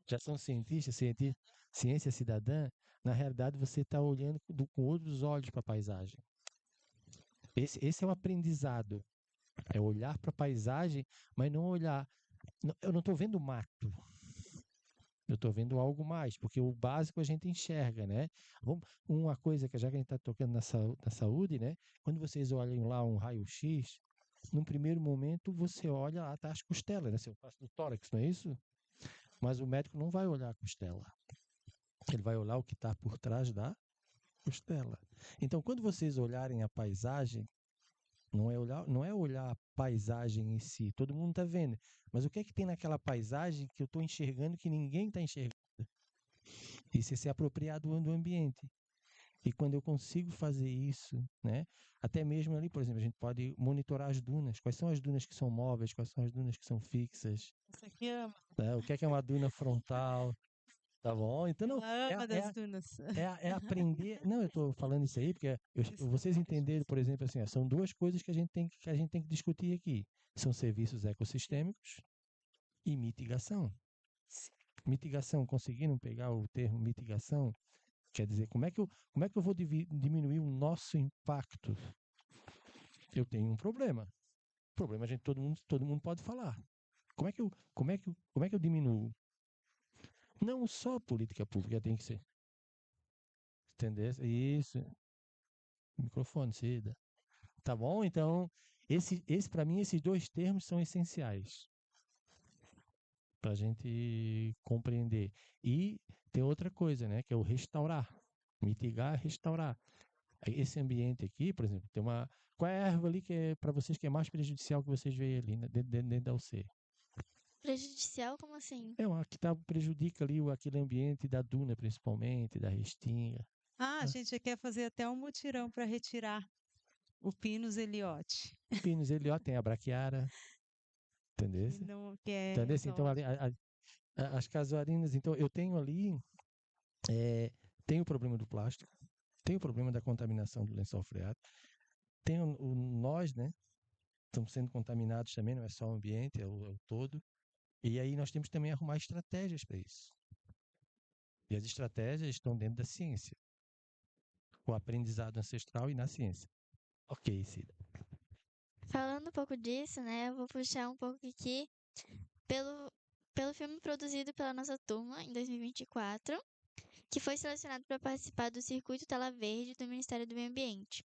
já são cientistas, ciência cidadã, na realidade você está olhando com outros olhos para a paisagem. Esse é o aprendizado. É olhar para a paisagem, mas não olhar. Eu não estou vendo mato. Eu estou vendo algo mais, porque o básico a gente enxerga, né? Uma coisa que já que a gente está tocando na saúde, né? Quando vocês olham lá um raio-x, num primeiro momento você olha lá, tá as costelas, né? Se eu faço do tórax, não é isso? Mas o médico não vai olhar a costela. Ele vai olhar o que está por trás da costela. Então, quando vocês olharem a paisagem, não é olhar a paisagem em si, todo mundo está vendo. Mas o que é que tem naquela paisagem que eu estou enxergando que ninguém está enxergando? Isso é se apropriar do ambiente. E quando eu consigo fazer isso, né? Até mesmo ali, por exemplo, a gente pode monitorar as dunas. Quais são as dunas que são móveis? Quais são as dunas que são fixas? Essa aqui ama. Né? O que é uma duna frontal? Tá bom? Então, não, Ela é, ama é, das dunas. é aprender. Não, eu estou falando isso aí porque vocês entenderam, por exemplo, assim, são duas coisas que a gente tem que discutir aqui. São serviços ecossistêmicos e mitigação. Mitigação, conseguiram pegar o termo mitigação? Quer dizer, como é que eu vou diminuir o nosso impacto? Eu tenho um problema. Problema, todo mundo pode falar. Como é que eu diminuo? Não só política pública tem que ser. Entendeu? Isso. Microfone, Cida. Tá bom? Então, Para mim, esses dois termos são essenciais para a gente compreender. E tem outra coisa, né, que é o restaurar. Mitigar, restaurar. Esse ambiente aqui, por exemplo, tem uma. Qual é a erva ali que é para vocês que é mais prejudicial que vocês veem ali, né, dentro da UC? Prejudicial? Como assim? É uma que prejudica ali aquele ambiente da duna, principalmente, da restinga. A gente quer fazer até um mutirão para retirar o Pinus eliote. Pinus eliote, tem a braquiara, entendeu? E não quer Entendeu? Então, ali, as casuarinas, então, eu tenho ali, tem o problema do plástico, tem o problema da contaminação do lençol freático, tem nós, né? Estamos sendo contaminados também, não é só o ambiente, é o todo. E aí nós temos também que arrumar estratégias para isso. E as estratégias estão dentro da ciência. O aprendizado ancestral e na ciência. Ok, Cida. Falando um pouco disso, né, eu vou puxar um pouco aqui pelo filme produzido pela nossa turma em 2024, que foi selecionado para participar do Circuito Tela Verde do Ministério do Meio Ambiente,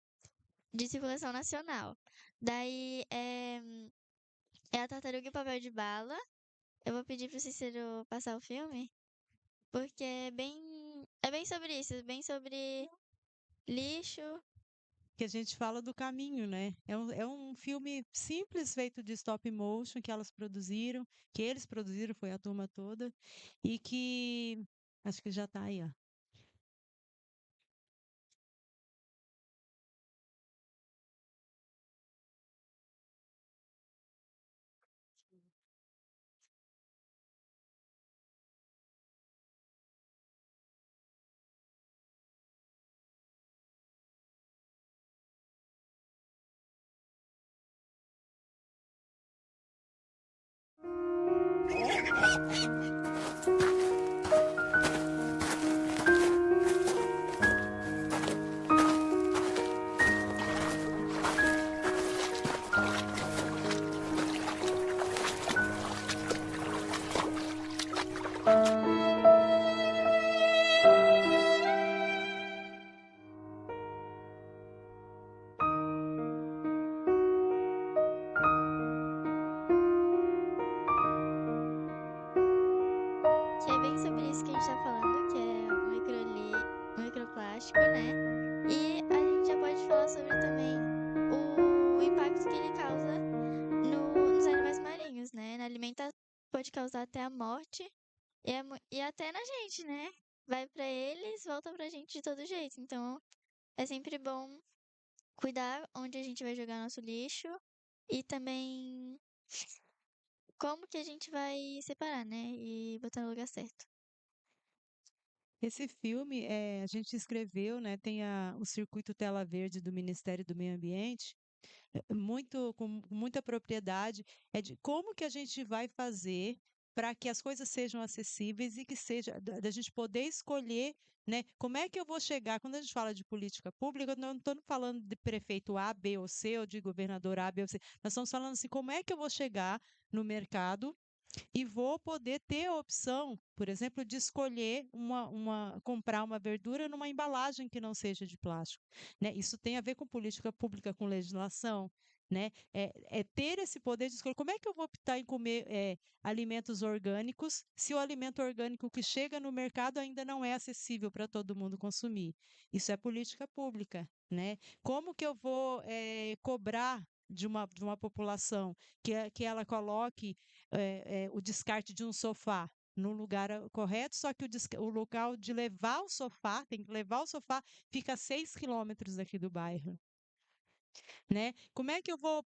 de circulação nacional. Daí é a Tartaruga e o Papel de Bala. Eu vou pedir pro Cícero passar o filme, porque é bem sobre isso, bem sobre lixo. Que a gente fala do caminho, né? É um filme simples, feito de stop motion, que eles produziram, foi a turma toda, e que acho que já está aí, ó. Que é bem sobre isso que a gente tá falando, que é o microplástico, né? E a gente já pode falar sobre também o impacto que ele causa nos animais marinhos, né? Na alimentação pode causar até a morte e até na gente, né? Vai pra eles, volta pra gente de todo jeito. Então, é sempre bom cuidar onde a gente vai jogar nosso lixo e também como que a gente vai separar, né? E botar no lugar certo. Esse filme, a gente escreveu, né? Tem o Circuito Tela Verde do Ministério do Meio Ambiente, com muita propriedade, é de como que a gente vai fazer para que as coisas sejam acessíveis e que seja da gente poder escolher, né? Como é que eu vou chegar? Quando a gente fala de política pública, eu não estou falando de prefeito A, B ou C, ou de governador A, B ou C. Nós estamos falando assim, como é que eu vou chegar no mercado e vou poder ter a opção, por exemplo, de escolher comprar uma verdura numa embalagem que não seja de plástico, né? Isso tem a ver com política pública, com legislação, né? É ter esse poder de escolha. Como é que eu vou optar em comer alimentos orgânicos se o alimento orgânico que chega no mercado ainda não é acessível para todo mundo consumir? Isso é política pública, né? Como que eu vou cobrar de uma população que ela coloque o descarte de um sofá no lugar correto, só que o local de levar o sofá, tem que levar o sofá, fica a 6 quilômetros daqui do bairro. Né? Como é que eu vou.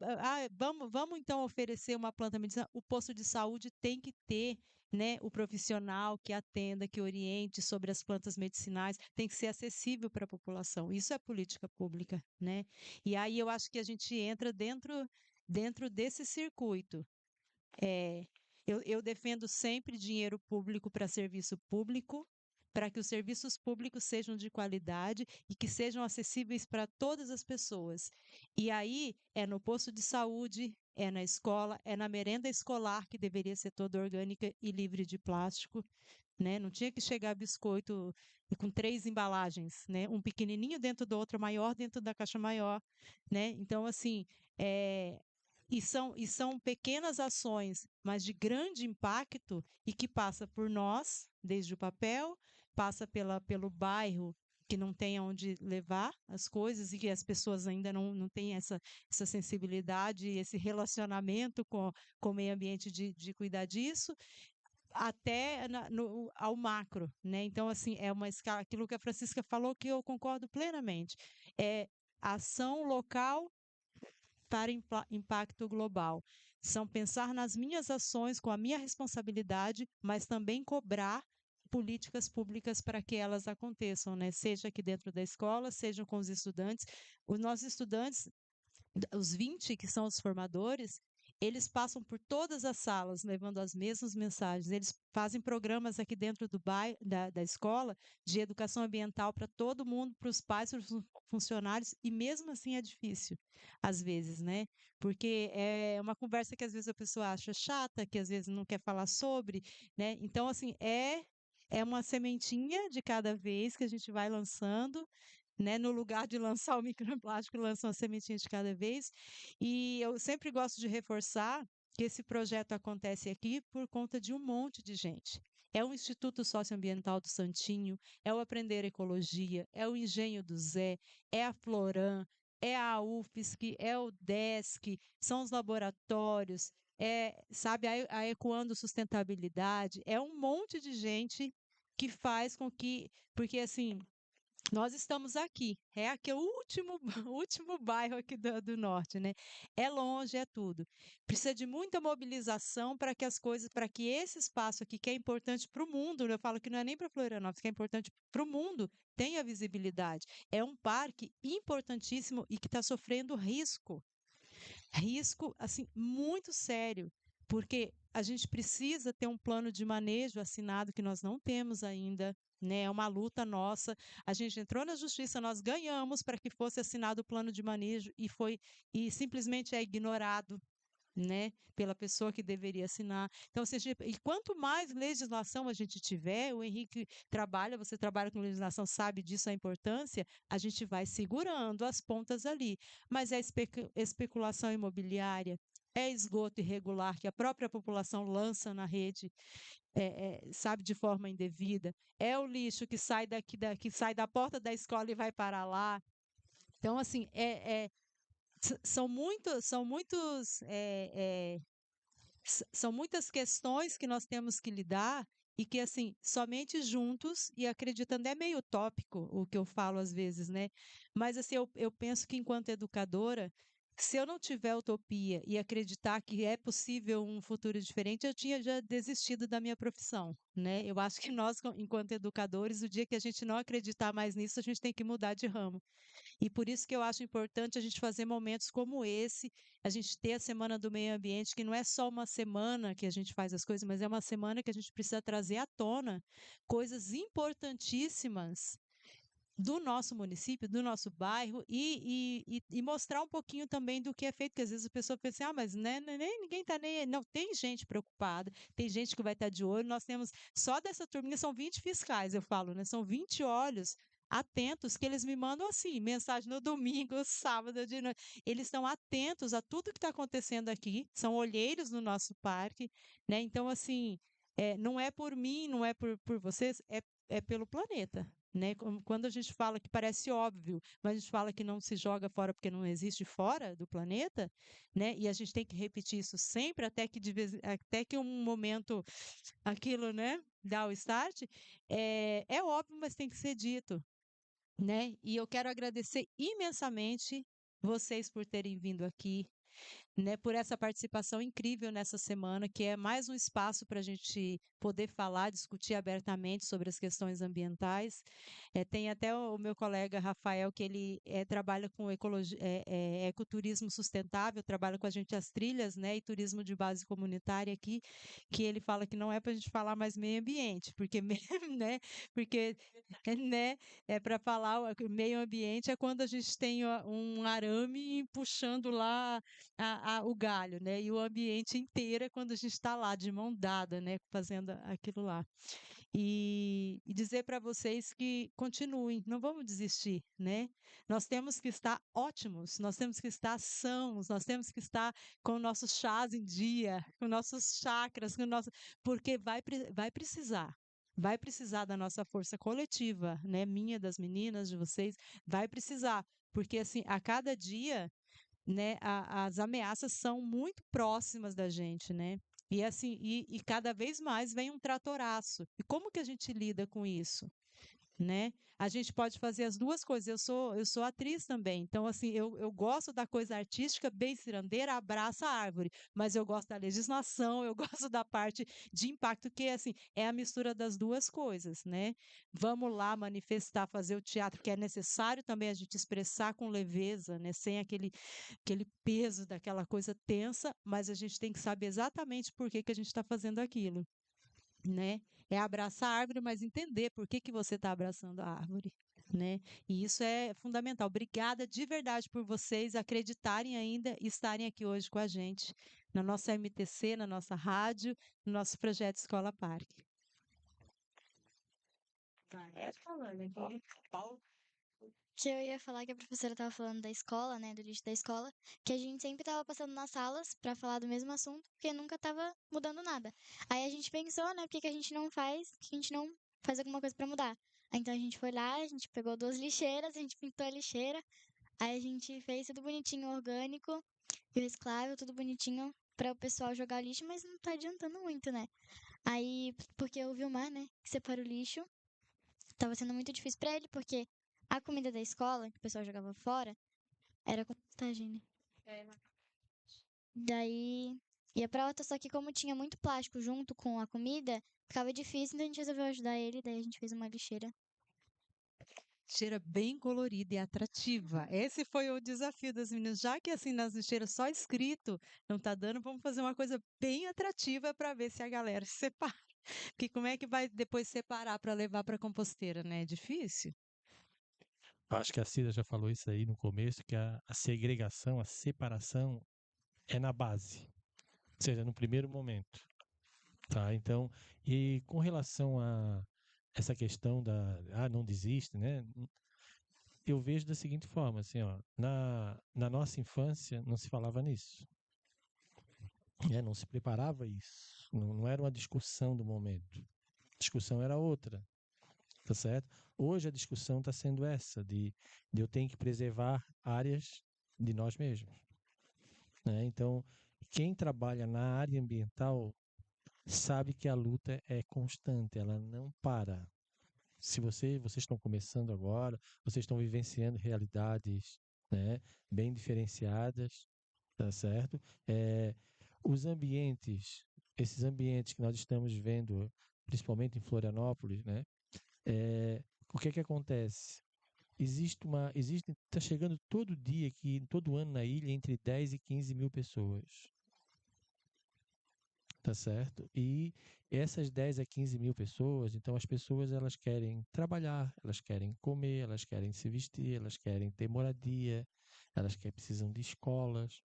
Vamos então oferecer uma planta medicinal? O posto de saúde tem que ter, né, o profissional que atenda, que oriente sobre as plantas medicinais, tem que ser acessível para a população. Isso é política pública, né? E aí eu acho que a gente entra dentro desse circuito. Eu defendo sempre dinheiro público para serviço público, para que os serviços públicos sejam de qualidade e que sejam acessíveis para todas as pessoas. E aí é no posto de saúde, é na escola, é na merenda escolar, que deveria ser toda orgânica e livre de plástico, né? Não tinha que chegar biscoito com 3 embalagens, né? Um pequenininho dentro do outro, maior dentro da caixa maior, né? Então, assim, E são pequenas ações, mas de grande impacto e que passa por nós, desde o papel, passa pelo bairro que não tem aonde levar as coisas e que as pessoas ainda não têm essa sensibilidade, esse relacionamento com o meio ambiente de cuidar disso, até ao macro, né? Então, assim, é uma escala, aquilo que a Francisca falou que eu concordo plenamente, é ação local para impacto global. São pensar nas minhas ações com a minha responsabilidade, mas também cobrar políticas públicas para que elas aconteçam, né? Seja aqui dentro da escola, sejam com os estudantes. Os nossos estudantes, os 20 que são os formadores, eles passam por todas as salas levando as mesmas mensagens. Eles fazem programas aqui dentro da escola de educação ambiental para todo mundo, para os pais, para os funcionários, e mesmo assim é difícil, às vezes, né? Porque é uma conversa que às vezes a pessoa acha chata, que às vezes não quer falar sobre, né? Então, assim, é uma sementinha de cada vez que a gente vai lançando, né? No lugar de lançar o microplástico, lança uma sementinha de cada vez. E eu sempre gosto de reforçar que esse projeto acontece aqui por conta de um monte de gente. É o Instituto Socioambiental do Santinho, é o Aprender Ecologia, é o Engenho do Zé, é a Floran, é a UFSC, é o DESC, são os laboratórios, sabe, a Ecoando Sustentabilidade, é um monte de gente que faz com que, porque assim, nós estamos aqui, é aqui o último, o último bairro aqui do norte, né? É longe, é tudo. Precisa de muita mobilização para que as coisas, para que esse espaço aqui, que é importante para o mundo, eu falo que não é nem para Florianópolis, que é importante para o mundo, tenha visibilidade. É um parque importantíssimo e que está sofrendo risco assim muito sério, porque a gente precisa ter um plano de manejo assinado que nós não temos ainda, né? É uma luta nossa. A gente entrou na justiça, nós ganhamos para que fosse assinado o plano de manejo e simplesmente é ignorado, né, pela pessoa que deveria assinar. Então, e quanto mais legislação a gente tiver, o Henrique trabalha, você trabalha com legislação, sabe disso a importância, a gente vai segurando as pontas ali. Mas é especulação imobiliária, é esgoto irregular que a própria população lança na rede, sabe, de forma indevida. É o lixo que sai que sai da porta da escola e vai para lá. Então, assim, são muitas questões que nós temos que lidar e que, assim, somente juntos, e acreditando, é meio utópico o que eu falo às vezes, né? Mas, assim, eu penso que enquanto educadora, se eu não tiver utopia e acreditar que é possível um futuro diferente, eu tinha já desistido da minha profissão, né? Eu acho que nós, enquanto educadores, o dia que a gente não acreditar mais nisso, a gente tem que mudar de ramo. E por isso que eu acho importante a gente fazer momentos como esse, a gente ter a Semana do Meio Ambiente, que não é só uma semana que a gente faz as coisas, mas é uma semana que a gente precisa trazer à tona coisas importantíssimas do nosso município, do nosso bairro e mostrar um pouquinho também do que é feito, porque às vezes a pessoa pensa assim, mas né, ninguém está nem. Não, tem gente preocupada, tem gente que vai estar de olho. Nós temos, só dessa turminha, são 20 fiscais, eu falo, né? São 20 olhos atentos que eles me mandam assim, mensagem no domingo, sábado de noite. Eles estão atentos a tudo que está acontecendo aqui, são olheiros no nosso parque, né? Então, assim, não é por mim, não é por vocês, é pelo planeta. Né? Quando a gente fala que parece óbvio, mas a gente fala que não se joga fora porque não existe fora do planeta, né? E a gente tem que repetir isso sempre até que um momento aquilo, né, dá o start, é óbvio, mas tem que ser dito, né? E eu quero agradecer imensamente vocês por terem vindo aqui, né, por essa participação incrível nessa semana, que é mais um espaço para a gente poder falar, discutir abertamente sobre as questões ambientais. Tem até o meu colega Rafael, que ele trabalha com ecoturismo sustentável, trabalha com a gente as trilhas, né, e turismo de base comunitária aqui, que ele fala que não é para a gente falar mais meio ambiente, porque, né, porque né, é para falar o meio ambiente é quando a gente tem um arame puxando lá o galho, né? E o ambiente inteiro é quando a gente está lá de mão dada, né? Fazendo aquilo lá. e dizer para vocês que continuem, não vamos desistir, né? Nós temos que estar ótimos, nós temos que estar sãos, nós temos que estar com nossos chás em dia, com nossos chakras, porque vai precisar. Vai precisar da nossa força coletiva, né? Minha, das meninas, de vocês, vai precisar, porque assim, a cada dia, né, as ameaças são muito próximas da gente, né? E assim, e cada vez mais vem um tratoraço. E como que a gente lida com isso? Né? A gente pode fazer as duas coisas. Eu sou atriz também, então assim, eu gosto da coisa artística, bem cirandeira, abraça a árvore, mas eu gosto da legislação, eu gosto da parte de impacto, que assim, é a mistura das duas coisas, né? Vamos lá manifestar, fazer o teatro que é necessário também a gente expressar com leveza, né? Sem aquele peso daquela coisa tensa, mas a gente tem que saber exatamente por que que a gente está fazendo aquilo, né? É abraçar a árvore, mas entender por que que você está abraçando a árvore, né? E isso é fundamental. Obrigada de verdade por vocês acreditarem ainda e estarem aqui hoje com a gente, na nossa MTC, na nossa rádio, no nosso projeto Escola Parque. Que eu ia falar que a professora estava falando da escola, né, do lixo da escola, que a gente sempre estava passando nas salas para falar do mesmo assunto, porque nunca estava mudando nada. Aí a gente pensou, né, por que que a gente não faz, que a gente não faz alguma coisa para mudar. Aí, então a gente foi lá, a gente pegou 2 lixeiras, a gente pintou a lixeira, aí a gente fez tudo bonitinho, orgânico, reciclável, tudo bonitinho para o pessoal jogar lixo, mas não tá adiantando muito, né? Aí, porque o Vilmar, né, que separa o lixo, tava sendo muito difícil pra ele, porque a comida da escola, que o pessoal jogava fora, era compostagem, né? Daí ia pra outra, só que como tinha muito plástico junto com a comida, ficava difícil, então a gente resolveu ajudar ele, daí a gente fez uma lixeira. Lixeira bem colorida e atrativa. Esse foi o desafio das meninas. Já que assim nas lixeiras só escrito não tá dando, vamos fazer uma coisa bem atrativa para ver se a galera se separa. Porque como é que vai depois separar para levar para composteira, né? É difícil. Acho que a Cida já falou isso aí no começo, que a segregação, a separação é na base, ou seja, no primeiro momento, tá? Então, e com relação a essa questão não desiste, né? Eu vejo da seguinte forma, assim, ó, na nossa infância não se falava nisso, né? Não se preparava isso, não era uma discussão do momento, a discussão era outra, tá certo? Hoje a discussão está sendo essa, de eu tenho que preservar áreas de nós mesmos, né? Então, quem trabalha na área ambiental sabe que a luta é constante, ela não para. Se vocês estão começando agora, vocês estão vivenciando realidades, né, bem diferenciadas, tá certo? Os ambientes, esses ambientes que nós estamos vendo, principalmente em Florianópolis, né? O que é que acontece? Está chegando todo dia aqui, todo ano na ilha, entre 10 e 15 mil pessoas. Tá certo? E essas 10 a 15 mil pessoas, então as pessoas elas querem trabalhar, elas querem comer, elas querem se vestir, elas querem ter moradia, precisam de escolas,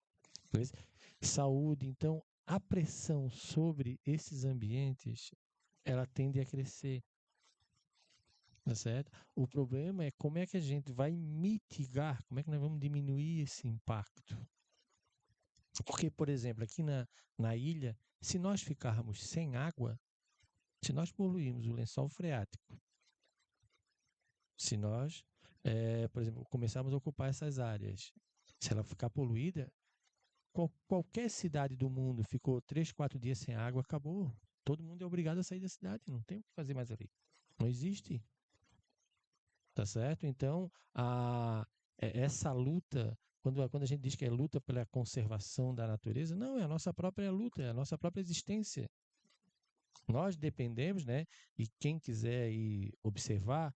beleza? Saúde. Então, a pressão sobre esses ambientes, ela tende a crescer. Tá certo? O problema é como é que a gente vai mitigar, como é que nós vamos diminuir esse impacto. Porque, por exemplo, aqui na ilha, se nós ficarmos sem água, se nós poluirmos o lençol freático, se nós, por exemplo, começarmos a ocupar essas áreas, se ela ficar poluída, qualquer cidade do mundo ficou 3, 4 dias sem água, acabou. Todo mundo é obrigado a sair da cidade, não tem o que fazer mais ali. Não existe. Tá certo? Então, essa luta, quando a gente diz que é luta pela conservação da natureza, não, é a nossa própria luta, é a nossa própria existência. Nós dependemos, né? E quem quiser ir observar,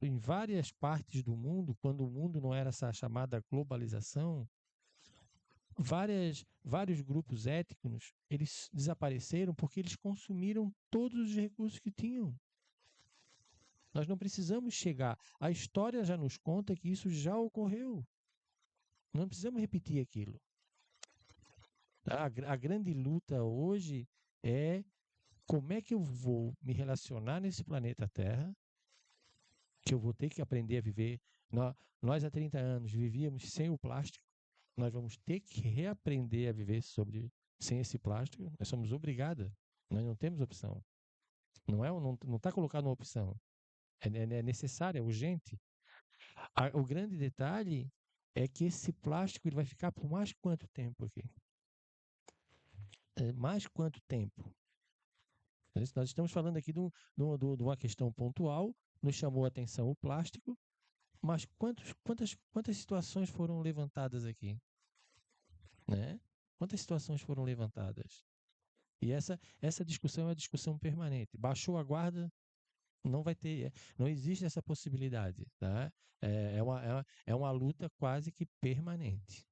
em várias partes do mundo, quando o mundo não era essa chamada globalização, vários grupos étnicos, eles desapareceram porque eles consumiram todos os recursos que tinham. Nós não precisamos chegar. A história já nos conta que isso já ocorreu. Não precisamos repetir aquilo. A grande luta hoje é como é que eu vou me relacionar nesse planeta Terra, que eu vou ter que aprender a viver. Nós há 30 anos vivíamos sem o plástico, nós vamos ter que reaprender a viver sem esse plástico, nós somos obrigados, nós não temos opção. Não está colocado uma opção. É necessário, é urgente. O grande detalhe é que esse plástico ele vai ficar por mais quanto tempo aqui? Mais quanto tempo? Nós estamos falando aqui de uma questão pontual, nos chamou a atenção o plástico, mas quantas situações foram levantadas aqui? Né? Quantas situações foram levantadas? E essa discussão é uma discussão permanente. Baixou a guarda, não existe essa possibilidade. Tá? É uma luta quase que permanente.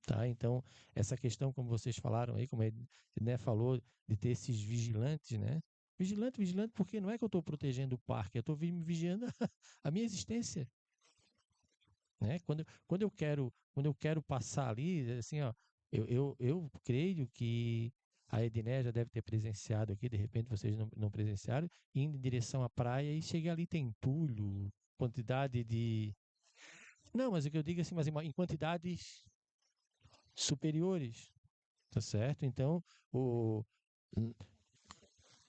Tá? Então, essa questão, como vocês falaram aí, como ele, né, falou, de ter esses vigilantes, né? Vigilante, porque não é que eu estou protegendo o parque, eu estou vigiando a minha existência. Né? Quando eu quero passar ali, assim, ó, eu creio que a Edné já deve ter presenciado aqui, de repente vocês não presenciaram, indo em direção à praia e chega ali, tem entulho, quantidade de. Não, mas o que eu digo assim, mas em quantidades superiores, tá certo? Então,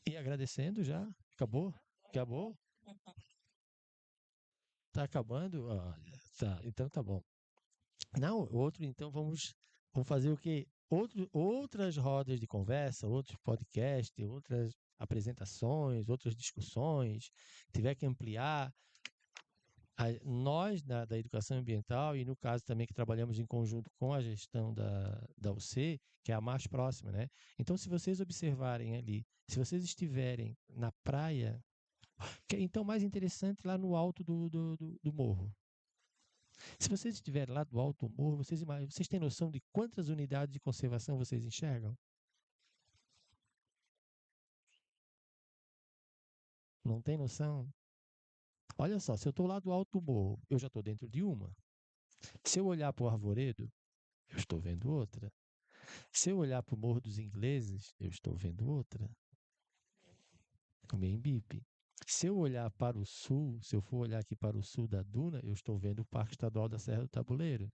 e agradecendo já, acabou? Acabou? Tá acabando? Tá, então tá bom. Não, então vamos fazer o quê? Outras rodas de conversa, outros podcasts, outras apresentações, outras discussões, tiver que ampliar. Nós, da educação ambiental, e no caso também que trabalhamos em conjunto com a gestão da UC, que é a mais próxima, né? Então, se vocês observarem ali, se vocês estiverem na praia, então mais interessante lá no alto do morro. Se vocês estiverem lá do alto do morro, vocês têm noção de quantas unidades de conservação vocês enxergam? Não tem noção? Olha só, se eu estou lá do alto do morro, eu já estou dentro de uma. Se eu olhar para o arvoredo, eu estou vendo outra. Se eu olhar para o Morro dos Ingleses, eu estou vendo outra. O Membipe. Se eu olhar para o sul, se eu for olhar aqui para o sul da Duna, eu estou vendo o Parque Estadual da Serra do Tabuleiro.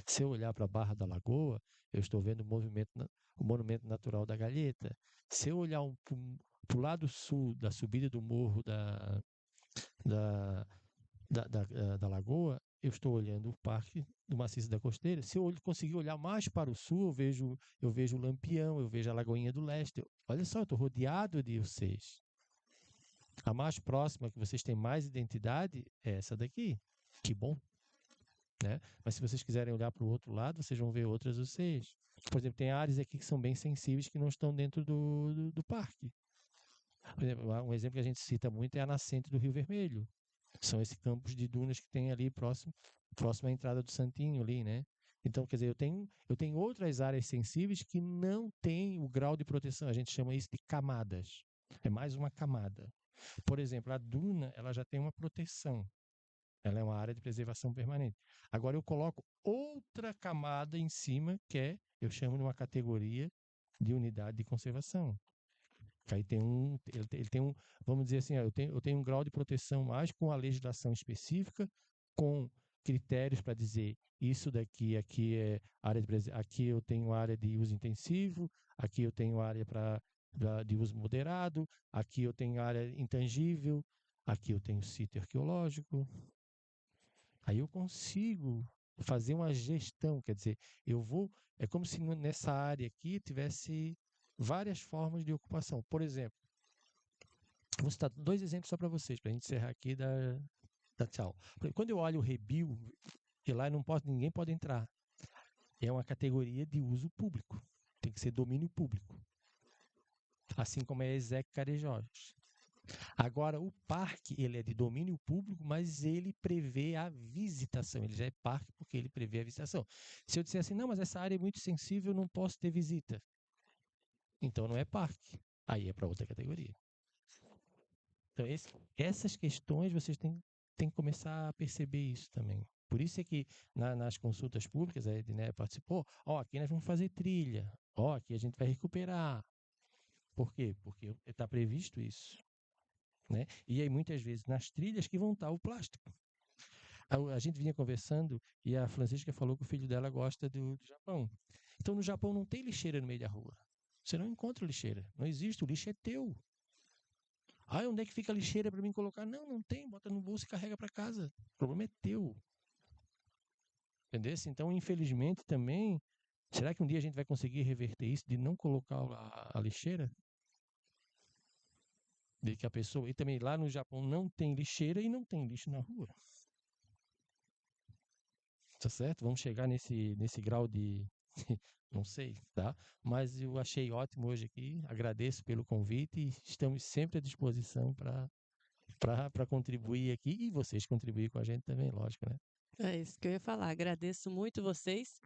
Se eu olhar para a Barra da Lagoa, eu estou vendo o Monumento Natural da Galheta. Se eu olhar para o lado sul da subida do morro da, da Lagoa, eu estou olhando o Parque do Maciço da Costeira. Se eu conseguir olhar mais para o sul, eu vejo o Lampião, eu vejo a Lagoinha do Leste. Olha só, eu estou rodeado de vocês. A mais próxima, que vocês têm mais identidade, é essa daqui. Que bom. Né? Mas se vocês quiserem olhar para o outro lado, vocês vão ver outras vocês. Por exemplo, tem áreas aqui que são bem sensíveis que não estão dentro do parque. Por exemplo, um exemplo que a gente cita muito é a nascente do Rio Vermelho. São esses campos de dunas que tem ali próximo à entrada do Santinho ali, né? Então, quer dizer, eu tenho outras áreas sensíveis que não têm o grau de proteção. A gente chama isso de camadas. É mais uma camada. Por exemplo, a duna, ela já tem uma proteção. Ela é uma área de preservação permanente. Agora eu coloco outra camada em cima, eu chamo de uma categoria de unidade de conservação. Aí ele tem vamos dizer assim, eu tenho um grau de proteção mais com a legislação específica, com critérios para dizer isso daqui, aqui é área aqui eu tenho área de uso intensivo, aqui eu tenho área de uso moderado, aqui eu tenho área intangível, aqui eu tenho sítio arqueológico. Aí eu consigo fazer uma gestão, quer dizer, é como se nessa área aqui tivesse várias formas de ocupação. Por exemplo, vou citar 2 exemplos só para vocês, para a gente encerrar aqui e dar tchau. Quando eu olho o Rebio, e lá ninguém pode entrar. É uma categoria de uso público. Tem que ser domínio público. Assim como é Exec Carejós. Agora, o parque ele é de domínio público, mas ele prevê a visitação. Ele já é parque porque ele prevê a visitação. Se eu disser assim, não, mas essa área é muito sensível, eu não posso ter visita. Então não é parque. Aí é para outra categoria. Então, essas questões vocês têm que começar a perceber isso também. Por isso é que nas consultas públicas, a Edné participou, aqui nós vamos fazer trilha, aqui a gente vai recuperar. Por quê? Porque está previsto isso, né? E aí, muitas vezes, nas trilhas que vão estar o plástico. A gente vinha conversando e a Francisca falou que o filho dela gosta do Japão. Então, no Japão não tem lixeira no meio da rua. Você não encontra lixeira. Não existe. O lixo é teu. Ah, onde é que fica a lixeira para mim colocar? Não, não tem. Bota no bolso e carrega para casa. O problema é teu. Entendeu? Então, infelizmente, também, será que um dia a gente vai conseguir reverter isso de não colocar a lixeira? De que a pessoa. E também lá no Japão não tem lixeira e não tem lixo na rua. Tá certo? Vamos chegar nesse grau de. Não sei, tá? Mas eu achei ótimo hoje aqui. Agradeço pelo convite e estamos sempre à disposição para contribuir aqui e vocês contribuir com a gente também, lógico, né? É isso que eu ia falar. Agradeço muito vocês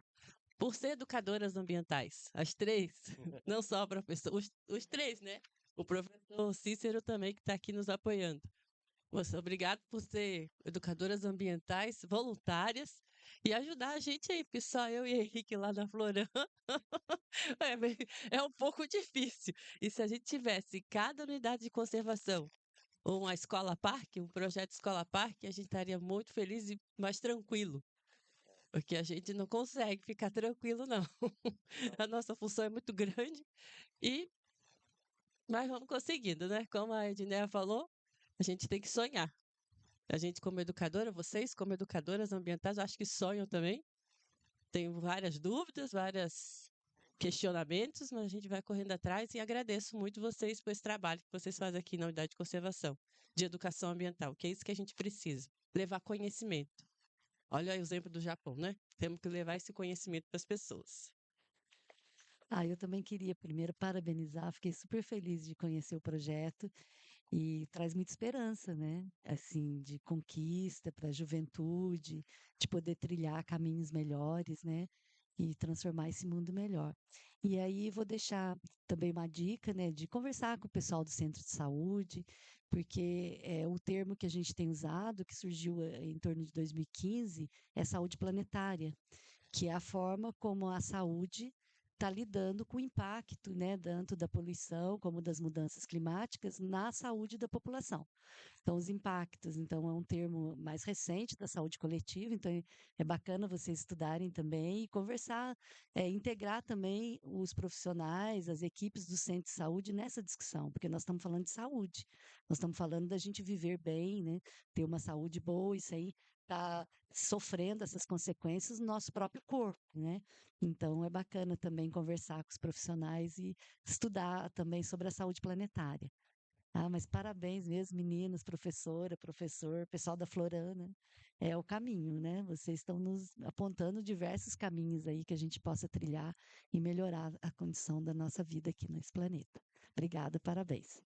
por ser educadoras ambientais. As três, não só a professora, os três, né? O professor Cícero também, que está aqui nos apoiando. Obrigado por ser educadoras ambientais voluntárias e ajudar a gente aí, porque só eu e Henrique lá na Florã é um pouco difícil. E se a gente tivesse cada unidade de conservação uma escola-parque, um projeto escola-parque, a gente estaria muito feliz e mais tranquilo. Porque a gente não consegue ficar tranquilo, não. A nossa função é muito grande, e mas vamos conseguindo, né? Como a Edneia falou, a gente tem que sonhar. A gente, como educadora, vocês, como educadoras ambientais, acho que sonham também. Tenho várias dúvidas, vários questionamentos, mas a gente vai correndo atrás e agradeço muito vocês por esse trabalho que vocês fazem aqui na Unidade de Conservação de Educação Ambiental, que é isso que a gente precisa, levar conhecimento. Olha aí o exemplo do Japão, né? Temos que levar esse conhecimento para as pessoas. Eu também queria primeiro parabenizar, fiquei super feliz de conhecer o projeto e traz muita esperança, né? Assim, de conquista para a juventude, de poder trilhar caminhos melhores, né? E transformar esse mundo melhor. E aí vou deixar também uma dica, né, de conversar com o pessoal do centro de saúde, porque o termo que a gente tem usado, que surgiu em torno de 2015, é saúde planetária, que é a forma como a saúde está lidando com o impacto, né, tanto da poluição como das mudanças climáticas na saúde da população. Então, os impactos, então, é um termo mais recente da saúde coletiva, então é bacana vocês estudarem também e conversar, integrar também os profissionais, as equipes do centro de saúde nessa discussão, porque nós estamos falando de saúde, nós estamos falando da gente viver bem, né, ter uma saúde boa, isso aí está sofrendo essas consequências no nosso próprio corpo, né? Então, é bacana também conversar com os profissionais e estudar também sobre a saúde planetária. Mas parabéns mesmo, meninos, professora, professor, pessoal da Florana. É o caminho, né? Vocês estão nos apontando diversos caminhos aí que a gente possa trilhar e melhorar a condição da nossa vida aqui nesse planeta. Obrigada, parabéns.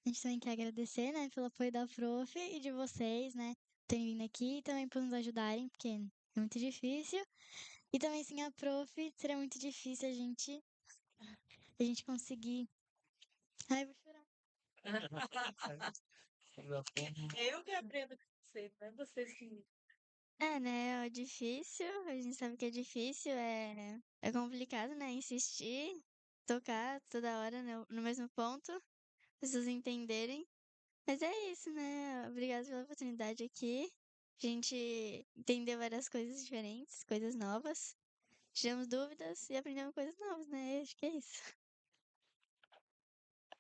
A gente também quer agradecer, né, pelo apoio da Prof e de vocês, né, terem vindo aqui e também por nos ajudarem, porque é muito difícil. E também sem a Prof seria muito difícil a gente conseguir. Ai, eu vou chorar. Eu que aprendo com vocês, não é vocês que. É, né, é difícil, a gente sabe que é difícil, é complicado, né, insistir, tocar toda hora no mesmo ponto, pessoas entenderem. Mas é isso, né? Obrigada pela oportunidade aqui. A gente entendeu várias coisas diferentes, coisas novas. Tivemos dúvidas e aprendemos coisas novas, né? Acho que é isso.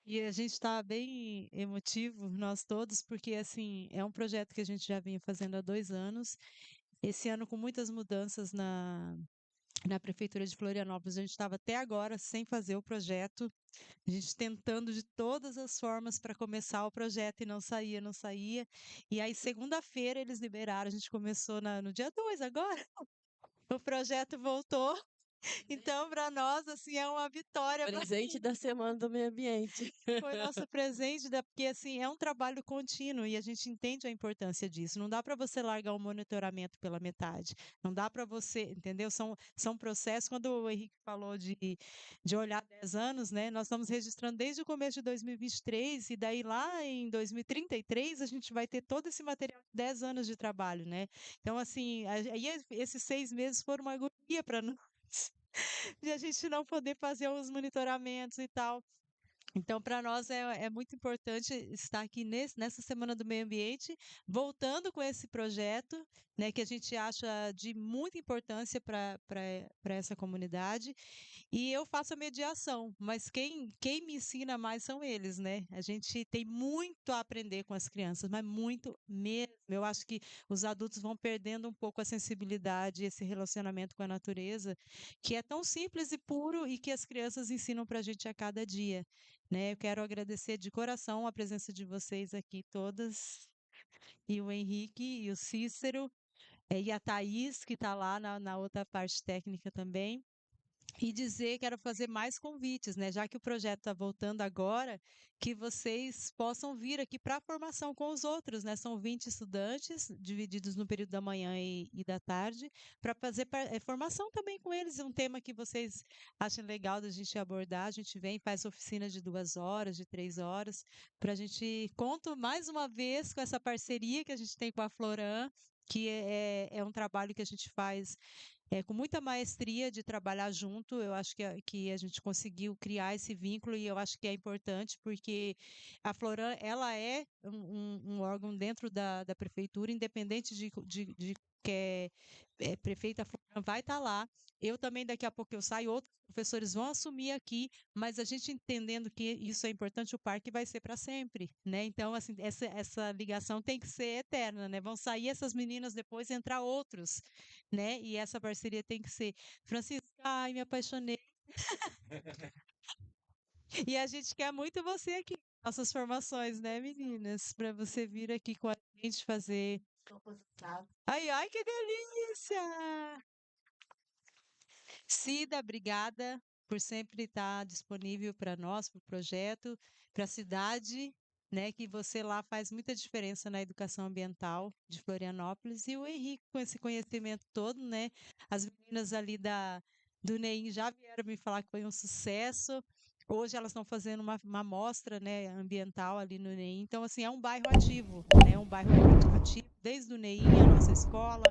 E a gente está bem emotivo, nós todos, porque assim, é um projeto que a gente já vinha fazendo há 2 anos. Esse ano, com muitas mudanças na Prefeitura de Florianópolis, a gente estava até agora sem fazer o projeto, a gente tentando de todas as formas para começar o projeto e não saía, não saía. E aí, segunda-feira, eles liberaram, a gente começou no dia 2 agora. O projeto voltou. Então, para nós, assim, é uma vitória. Presente da Semana do Meio Ambiente. Foi nosso presente, porque assim, é um trabalho contínuo e a gente entende a importância disso. Não dá para você largar o monitoramento pela metade. Não dá para você, entendeu? São processos. Quando o Henrique falou de olhar 10 anos, né? Nós estamos registrando desde o começo de 2023 e daí lá em 2033 a gente vai ter todo esse material de 10 anos de trabalho, né? Então, assim, aí esses 6 meses foram uma agonia para nós. de a gente não poder fazer os monitoramentos e tal. Então, para nós é muito importante estar aqui nessa Semana do Meio Ambiente, voltando com esse projeto, né, que a gente acha de muita importância para essa comunidade. E eu faço a mediação, mas quem me ensina mais são eles, né? A gente tem muito a aprender com as crianças, mas muito mesmo. Eu acho que os adultos vão perdendo um pouco a sensibilidade, esse relacionamento com a natureza, que é tão simples e puro e que as crianças ensinam para a gente a cada dia, né? Eu quero agradecer de coração a presença de vocês aqui todas, e o Henrique, e o Cícero, e a Thaís, que está lá na outra parte técnica também. E dizer, quero fazer mais convites, né? Já que o projeto está voltando agora, que vocês possam vir aqui para a formação com os outros, né? São 20 estudantes, divididos no período da manhã e da tarde, para fazer formação também com eles, um tema que vocês achem legal da gente abordar. A gente vem, faz oficina de 2 horas, de 3 horas, para a gente conto mais uma vez com essa parceria que a gente tem com a Floran, que é um trabalho que a gente faz com muita maestria de trabalhar junto. Eu acho que a gente conseguiu criar esse vínculo e eu acho que é importante porque a Floran, ela é um órgão dentro da prefeitura, independente de que prefeita, a Floran vai estar lá. Eu também, daqui a pouco eu saio, outros professores vão assumir aqui, mas a gente entendendo que isso é importante, o parque vai ser para sempre, né? Então, assim, essa ligação tem que ser eterna, né? Vão sair essas meninas depois, entrar outros, né? E essa parceria tem que ser. Francisca, ai, me apaixonei. E a gente quer muito você aqui, nossas formações, né, meninas? Para você vir aqui com a gente fazer. Ai, ai, que delícia! Cida, obrigada por sempre estar disponível para nós, para o projeto, para a cidade, né? Que você lá faz muita diferença na educação ambiental de Florianópolis. E o Henrique, com esse conhecimento todo, né? As meninas ali do NEIM já vieram me falar que foi um sucesso. Hoje elas estão fazendo uma mostra, né, ambiental ali no NEIM. Então, assim, é um bairro ativo, né? Um bairro muito ativo, desde o NEIM, a nossa escola,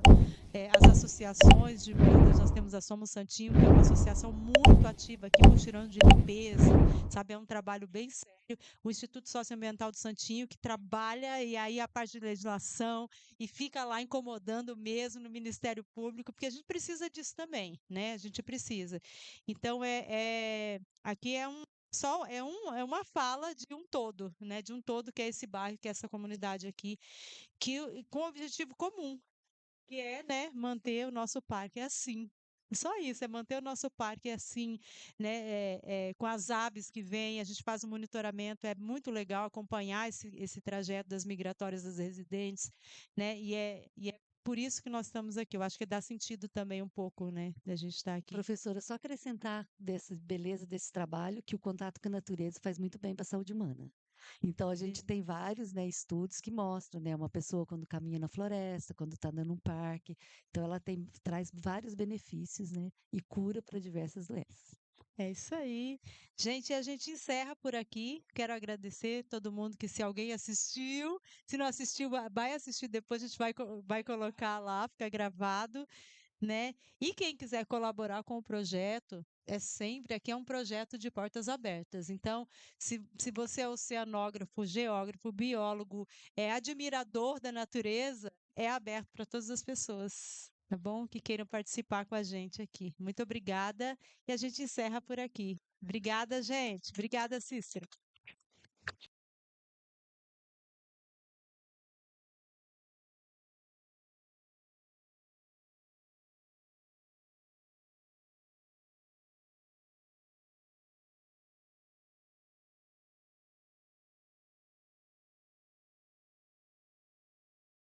as associações de moradores. Nós temos a Somos Santinho, que é uma associação muito ativa aqui, mutirão de limpeza, sabe? É um trabalho bem sério. O Instituto Socioambiental do Santinho, que trabalha, e aí a parte de legislação, e fica lá incomodando mesmo no Ministério Público, porque a gente precisa disso também, né? A gente precisa. Então, aqui é uma fala de um todo, né? De um todo que é esse bairro, que é essa comunidade aqui, com o objetivo comum, que é, né, manter o nosso parque assim. Só isso, é manter o nosso parque assim, né, com as aves que vêm, a gente faz um monitoramento, é muito legal acompanhar esse trajeto das migratórias dos residentes, né, e é por isso que nós estamos aqui. Eu acho que dá sentido também um pouco, né, da gente estar aqui. Professora, só acrescentar dessa beleza desse trabalho que o contato com a natureza faz muito bem para a saúde humana. Então a gente tem vários, né, estudos que mostram, né, uma pessoa quando caminha na floresta, quando está andando num parque, então ela traz vários benefícios, né, e cura para diversas doenças. É isso aí. Gente, a gente encerra por aqui. Quero agradecer todo mundo que se alguém assistiu, se não assistiu, vai assistir depois, a gente vai colocar lá, fica gravado, né? E quem quiser colaborar com o projeto, aqui é um projeto de portas abertas. Então, se você é oceanógrafo, geógrafo, biólogo, é admirador da natureza, é aberto para todas as pessoas, tá bom? Que queiram participar com a gente aqui. Muito obrigada e a gente encerra por aqui. Obrigada, gente. Obrigada, Cícero.